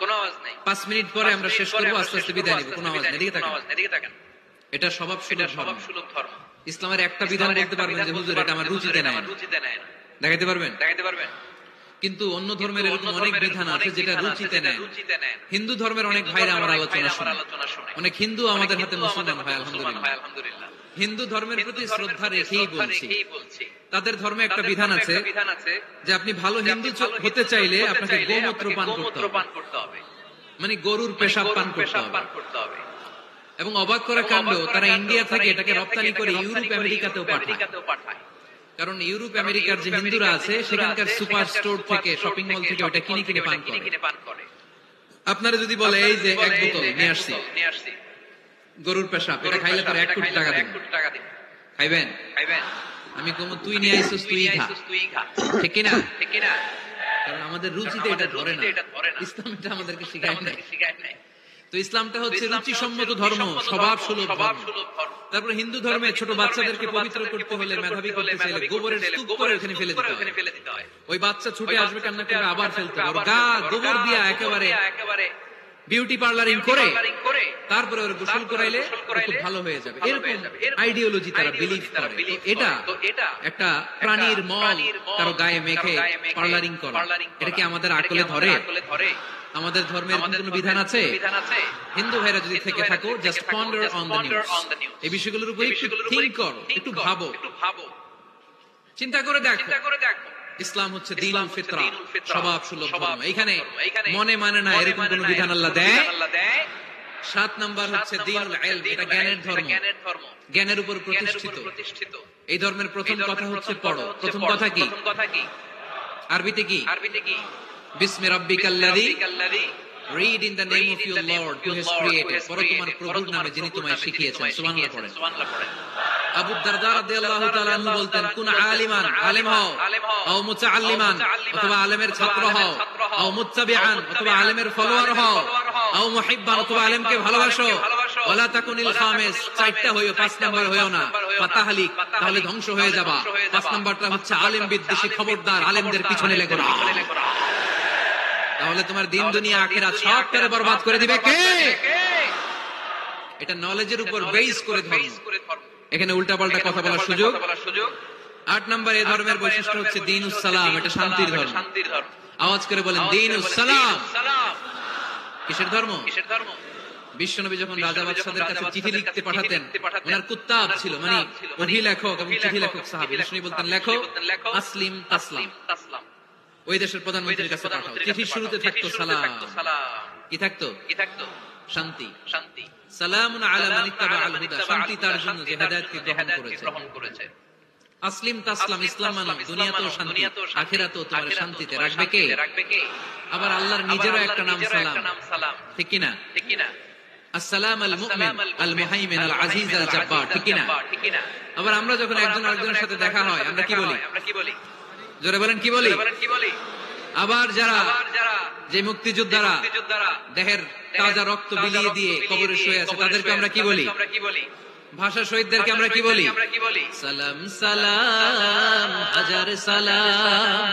5 মিনিট পরে আমরা শেষ করবো, আস্তে আস্তে বিদায় নিব। কোন আওয়াজ নাই, এদিকে তাকান। এটা স্বভাব সুলভ ধর্ম। ইসলামের একটা বিধান বলতে পারবেন যে হুজুর এটা আমার রুচিতে নাই, দেখাইতে পারবেন? কিন্তু অন্য ধর্মের এরকম অনেক বিধান আছে যেটা রুচিতে নেয়। হিন্দু ধর্মের অনেক ভাইরা আমার আলোচনা শুনে, অনেক হিন্দু আমাদের হাতে মুসলমান ভাই, আলহামদুলিল্লাহ। হিন্দু ধর্মের প্রতি শ্রদ্ধা রেখেই বলছি, তাদের ধর্মে একটা বিধান আছে যে আপনি ভালো হিন্দু হতে চাইলে আপনাকে গোমূত্র পান করতে হবে, মানে গরুর পেশাব পান করতে হবে। এবং অবাক করা কাণ্ড, তারা ইন্ডিয়া থেকে এটাকে রপ্তানি করে ইউরোপ আমেরিকাতেও পাঠায়। কারণ ইউরোপ আমেরিকার যে হিন্দুরা আছে সেখানকার সুপার স্টোর থেকে, শপিং মল থেকে ওটা কিনে কিনে পান করে। আপনারা যদি বলে এই যে এক বোতল নিয়ে আসছি গরুর পেশাব, এটা খাইলে তার 1 কোটি টাকা দিবেন, খাইবেন? আমি কম তুই নিয়ে আইছিস, তুই খা, ঠিক কিনা? কারণ আমাদের রুচিতে এটা ধরে না, ইসলাম এটা আমাদেরকে শিখায় নাই। তো ইসলামটা হচ্ছে রুচিসম্মত ধর্ম, স্বভাব সুলভ ধর্ম। তারপর হিন্দু ধর্মে ছোট বাচ্চাদেরকে পবিত্র করতে হলে, মেধাবী করতে চাইলে গোবরের স্তূপ করে ওখানে ফেলে দিতে হয়। ওই বাচ্চা ছুটে আসবে, কান্না করে আবার ফেলতে হবে, গা গোবর দিয়া একেবারে বিউটি পার্লারিং করে তারপরে ওর গোসল করাইলে খুব ভালো হয়ে যাবে। এরকম আইডিওলজি তারা বিলিভ করে। এটা একটা প্রাণীর মল কারো গায়ে মেখে পার্লারিং করা, এটা কি আমাদের আকলে ধরে? আমাদের ধর্মের কোন বিধান আছে? হিন্দু ভাইরা যদি থেকে থাকো, just ponder on the news. এই বিষয়গুলোর উপর একটু থিংক করো, একটু ভাবো, চিন্তা করে দেখো। ইসলাম হচ্ছে দ্বীনুল ফিতরা, স্বভাব সুলভ ধর্ম। এখানে মনে মানে না এরকম কোন বিধান আল্লাহ দেয়। 7 নাম্বার হচ্ছে দ্বীনুল ইলম, এটা জ্ঞানের ধর্ম, জ্ঞানের উপর প্রতিষ্ঠিত। এই ধর্মের প্রথম কথা হচ্ছে পড়ো। প্রথম কথা কি? আরবিতে কি? বিসমি রাব্বিকাল্লাযী, read in the name of your Lord who has created, পড়ো তোমার প্রভুর নামে যিনি তোমায় শিখিয়েছেন। সুবহানাল্লাহ পড়েন। আবু দারদা রাদিয়াল্লাহু তাআলা আনহু বলতেন, কুন আলিমান, আলেম হও, আও মুতাআল্লিমান, অথবা আলেমের ছাত্র হও, আও মুত্তাবিআন, অথবা আলেমের ফলোয়ার হও, আও মুহিব্বান, অথবা আলেমকে ভালোবাসো, ওয়ালা তাকুনিল খামিস, 4টা হইও, 5 নাম্বার হইও না, ফাতাহলিক, তাহলে ধ্বংস হয়ে যাবা। 5 নাম্বারটা হচ্ছে আলেম বিদ্বেষী, খবরদার আলেমদের পিছনে লেগো না, তাহলে তোমার দিন দুনিয়া আখিরাত সবটারে বরবাদ করে দিবে কে? এটা নলেজের উপর বেস করে ধর্ম, এখানে উল্টাপাল্টা কথা বলার সুযোগ। 8 নাম্বার এই ধর্মের বৈশিষ্ট্য হচ্ছে দ্বীনুস সালাম, এটা শান্তির ধর্ম। আওয়াজ করে বলেন দ্বীনুস সালাম। কিসের ধর্ম? বিশ্বনবী যখন রাজা বাদশাদের কাছে চিঠি লিখতে পাঠাতেন, ওনার কুত্তাব ছিল, মানে অভিলেখক এবং চিঠি লেখক সাহাবী। বিশ্বনবী বলতেন লেখো আসলিম তাসলাম, ওই দেশের প্রধানমন্ত্রীর কাছে পাঠাও। চিঠির শুরুতে থাকতো সালাম। কি থাকতো? শান্তি। সালামুন আলা মান ইত্তাবাআল হুদা, শান্তি তার জন্য যে হেদায়েতকে গ্রহণ করেছে। আসলিম তাসলাম, ইসলাম মানো, দুনিয়াতেও শান্তি, আখিরাতেও তোমার শান্তিতে রাখবে কে? আবার আল্লাহর নিজেরও একটা নাম সালাম, ঠিক কি না? আসসালাম আল মুমিন আল মুহাইমিন আল আজিজ আল জাব্বার, ঠিক কি না? আবার আমরা যখন একজন আরেকজনের সাথে দেখা হয় আমরা কি বলি? জোরে বলেন কি বলি? আবার যারা যে মুক্তিযোদ্ধারা দেহের তাজা রক্ত বিলিয়ে দিয়ে কবরে শুয়ে আছে তাদেরকে আমরা কি বলি? ভাষা শহীদদেরকে আমরা কি বলি? সালাম সালাম হাজার সালাম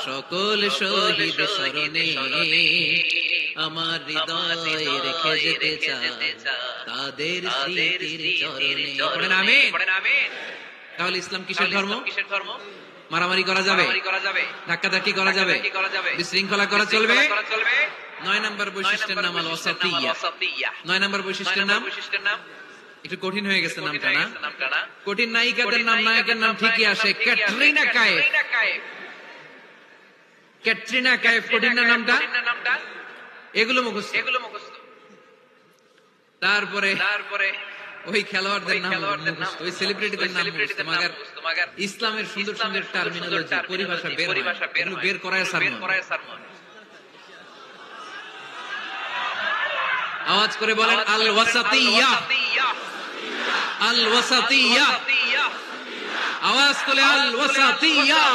সকল শহীদ স্মরণে আমার হৃদয়ে রেখে যেতে চাই তাদের স্মৃতির চরণে। পড়েন আমিন। তাহলে ইসলাম কিসের ধর্ম? মারামারি করা যাবে, ধাক্কাধাক্কি করা যাবে, বিশৃঙ্খলা করা চলবে। 9 নম্বর বৈশিষ্ট্যের নাম আল ওয়াসাতিয়্যাহ। 9 নম্বর বৈশিষ্ট্যের নাম একটু কঠিন হয়ে গেছে নামটা, না? কঠিন নায়িকাদের নাম নায়কের নাম ঠিকই আসে। ক্যাটরিনা কাইফ। ক্যাটরিনা কাইফ কঠিন না নামটা? এগুলো মুখস্থ। তারপরে ওই খেলোয়াড়দের নাম মুখস্থ, ওই সেলিব্রিটিদের নাম মুখস্থ। মাগার ইসলামের সুন্দর সুন্দর টার্মিনোলজি, পরিভাষা বের করায় সারমন। আওয়াজ করে বলেন আল ওয়াসাতিয়্যাহ, আল ওয়াসাতিয়্যাহ। আওয়াজ তুলে আল ওয়াসাতিয়্যাহ।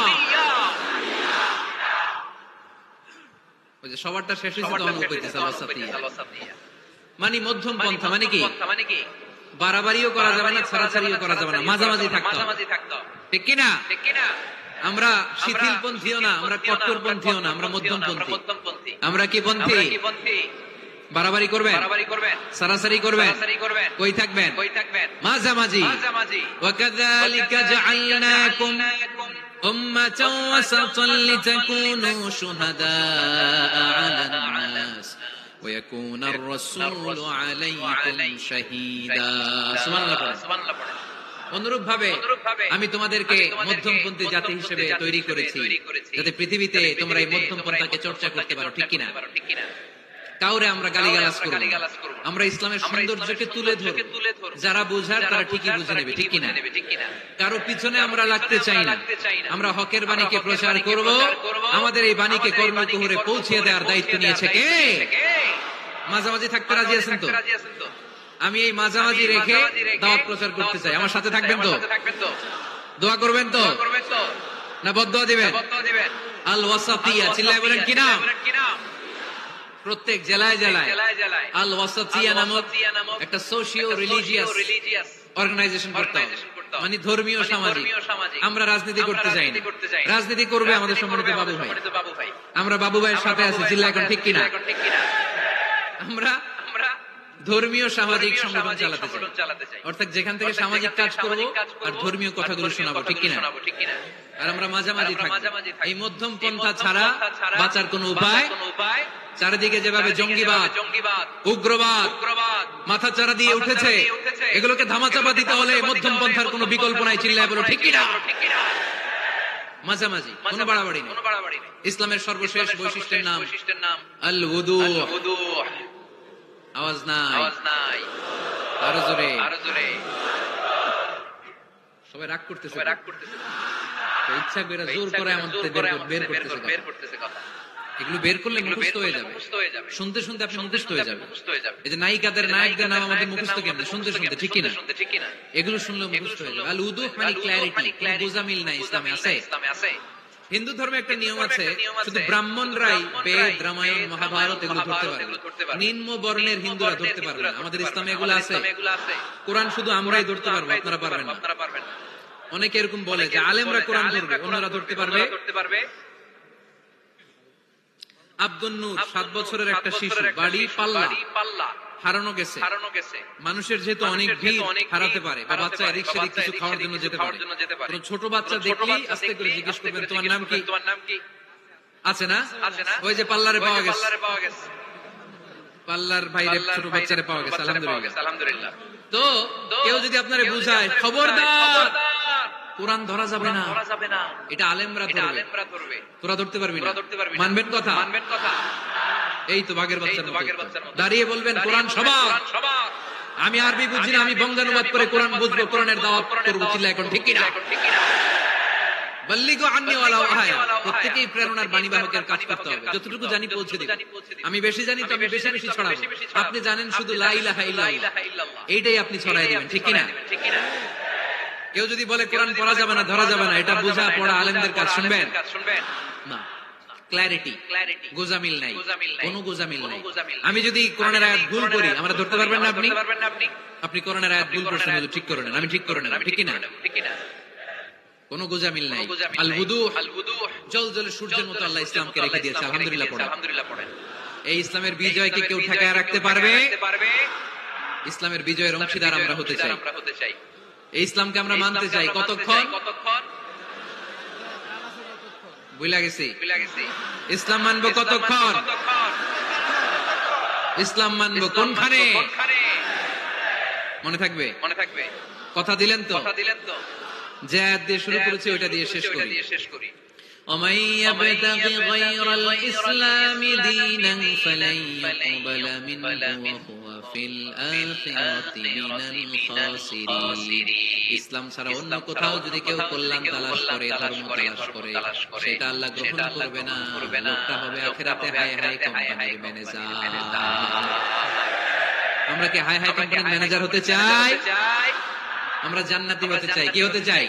ওই যে সবারটা শেষ হইছে তো অঙ্গ কইতেছে আল ওয়াসাতিয়্যাহ মানে মধ্যম পন্থা। মানে কি? বাড়াবাড়িও করা যাবে না, ছাড়াছাড়িও করা যাবে না, মাঝামাঝি থাকতে হবে। ঠিক কি না? আমরা শিথিলপন্থীও না, আমরা কট্টরপন্থীও না, আমরা মধ্যমপন্থী। আমরা কি পন্থী? বাড়াবাড়ি করবেন, সারাসারি করবেন, কই থাকবেন? মাঝামাঝি। ওয়াকাযালিকা জাআলনাকুম উম্মাতান ওয়াসাতান লিতাকুনু শুহাদাআ আলান নাস ওয়া ইয়াকুনার রাসূলু আলাইকুম শাহীদা। সুবহানাল্লাহ। অনুরূপ ভাবে আমি তোমাদেরকে মধ্যমপন্থী জাতি হিসেবে তৈরি করেছি, যাতে পৃথিবীতে তোমরা এই মধ্যমপন্থাকে চর্চা করতে পারো। ঠিক কিনা? কাউরে আমরা গালিগালাজ করব, আমরা ইসলামের সৌন্দর্যকে তুলে ধরব। যারা বোঝার তারা ঠিকই বুঝে নেবে। ঠিক কিনা? কারো পিছনে আমরা লাগতে চাই না, আমরা হকের বাণীকে প্রচার করব। আমাদের এই বাণীকে কর্মকুহরে পৌঁছে দেওয়ার দায়িত্ব নিয়েছে কে? মাঝামাঝি থাকতে রাজি আছেন তো? আমি এই মাঝামাঝি রেখে দাওয়াত প্রচার করতে চাই। আমার সাথে থাকবেন তো? দোয়া করবেন তো? না বদদোয়া দিবেন? আল ওয়াসাতিয়্যাহ চিল্লায় বলেন কি নাম? প্রত্যেক জেলায় জেলায় আল ওয়াসাতিয়্যাহ নামক একটা সোশিও রিলিজিয়াস অর্গানাইজেশন করতে হবে, মানে ধর্মীয় সামাজিক। আমরা রাজনীতি করতে চাই না, রাজনীতি করবে আমাদের সম্মানিত বাবু ভাই। আমরা বাবু ভাইয়ের সাথে আছি, চিল্লা এখন ঠিক কিনা? আমরা ধর্মীয় সামাজিক সংগঠন চালাতে চাই, অর্থাৎ যেখান থেকে সামাজিক কাজ করব আর ধর্মীয় কথাগুলো শোনাবো। ঠিক কিনা? আর আমরা মাঝামাঝি থাকবো। এই মধ্যম পন্থা ছাড়া বাঁচার কোনো উপায়। চারিদিকে যেভাবে জঙ্গিবাদ, উগ্রবাদ মাথাচাড়া দিয়ে উঠেছে, এগুলোকে ধামাচাপা দিতে হলে মধ্যম পন্থার কোনো বিকল্প নাই। চিল্লায় বলো ঠিক কিনা? মাঝামাঝি, কোনো বাড়াবাড়ি নেই। ইসলামের সর্বশেষ বৈশিষ্ট্যের নাম আল উদুহ। আওয়াজ নাই, আরো জোরে। সবাই রাগ করতেছে, ইচ্ছা করে জোর করে আমাদের বের করতেছে কথা। এগুলো বের করলে মুখস্থ হয়ে যাবে, শুনতে শুনতে আপনি মুখস্থ হয়ে যাবে। এই যে নায়িকাদের নায়কদের নাম আমাদের মুখস্থ কেমন? শুনতে শুনতে। ঠিক কিনা? এগুলো শুনলে মুখস্থ হয়ে যাবে। আল উদুহ মানে ক্ল্যারিটি, কোনো গোজামিল নাই। ইসলামে আছে। হিন্দু ধর্মে একটা নিয়ম আছে, শুধু ব্রাহ্মণরাই বেদ, রামায়ণ, মহাভারত এগুলো ধরতে পারবে, নিম্ন বর্ণের হিন্দুরা ধরতে পারবে না। আমাদের ইসলামে এগুলো আছে। কোরআন শুধু আমরাই ধরতে পারবো, আপনারা পারবেন না। অনেকে এরকম বলে যে আলেমরা কোরআন ধরবে, অন্যরা ধরতে পারবে। আব্দুল নূর 7 বছরের একটা শিশু, বাড়ি পাল্লা, হারানো গেছে। মানুষের যেহেতু অনেক ভিড় হারাতে পারে, বা বাচ্চা রিক্সা দিয়ে কিছু খাওয়ার জন্য যেতে পারে, কোন ছোট বাচ্চা দেখলেই আস্তে করে জিজ্ঞেস করবেন তোমার নাম কি? আছে না? ওই যে পাল্লারে পাওয়া গেছে, পাল্লার বাইরে ছোট বাচ্চারে পাওয়া গেছে। আলহামদুলিল্লাহ। তো কেউ যদি আপনারে বুঝায় খবরদার কোরআন ধরা যাবে না, এটা আলেমরা ধরবে, তোরা ধরতে পারবি না, মানবেন কথা? এই তো বাঘের বাচ্চার মতো দাঁড়িয়ে বলবেন কোরআন সবার। আমি আরবি বুঝি না, আমি বঙ্গানুবাদ করে কোরআন বুঝবো, কোরআনের দাওয়াত করবো। চিল্লা এখন ঠিক কিনা? বাল্লিগু আন্নী ওয়ালাউ আয়া। প্রত্যেকই প্রেরণার বাণীবাহকের কাজ করতে হবে। যতটুকু জানি পৌঁছে দিব। আমি বেশি জানি তো আমি বেশি বেশি ছড়াবো। আপনি জানেন শুধু লা ইলাহা ইল্লাল্লাহ, এইটাই আপনি ছড়াই দিবেন। ঠিক কিনা? কেউ যদি বলে কোরআন পড়া যাবে না, ধরা যাবে না, এটা বোঝা পড়া আলেমদের কাজ, শুনবেন না। ক্ল্যারিটি, গোজামিল নাই, কোনো গোজামিল নাই। আমি যদি কোরআনের আয়াত ভুল করি, আমরা ধরতে পারবেন না। আপনি কোরআনের আয়াত ভুল করছেন, ঠিক করে নেন, আমি ঠিক করে নেন। ঠিক কিনা? কোনো গোজামিল নাই। আল উদুহ, জল জলে সূর্যের মতো আল্লাহ ইসলামকে রেখে দিয়েছে। আলহামদুলিল্লাহ পড়েন। এই ইসলামের বিজয়কে কেউ ঠেকায় রাখতে পারবে? ইসলামের বিজয়ের অংশীদার আমরা হতে চাই। এই ইসলামকে আমরা মানতে চাই কতক্ষণ? বুঝলা গেছি। ইসলাম মানবো কতক্ষণ? ইসলাম মানবো কোনখানে? মনে থাকবে? কথা দিলেন তো? যে আয়াত দিয়ে শুরু করেছি ওইটা দিয়ে শেষ করি। ومن يبتغ غير الإسلام دينا فلن يقبل منه وهو في الآخرة من الخاسرين। ইসলাম ছাড়া অন্য কোথাও যদি কেউ কল্যাণ তালাশ করে, ধর্ম তালাশ করে, সেটা আল্লাহ গ্রহণ করবে না। লোকটা হবে আখিরাতে হাই হাই কোম্পানির ম্যানেজার। আমরা কি হাই হাই কোম্পানির ম্যানেজার হতে চাই? আমরা জান্নাতি হতে চাই। কি হতে চাই?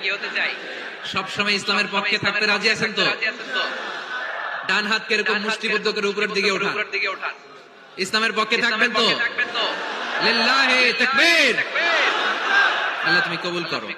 সবসময় ইসলামের পক্ষে থাকতে রাজি আছেন তো? ডান হাত কিরকম মুষ্টিবদ্ধ করে উপরের দিকে ওঠান। ইসলামের পক্ষে থাকবেন তো? লিল্লাহি তাকবীর। আল্লাহ তুমি কবুল করো।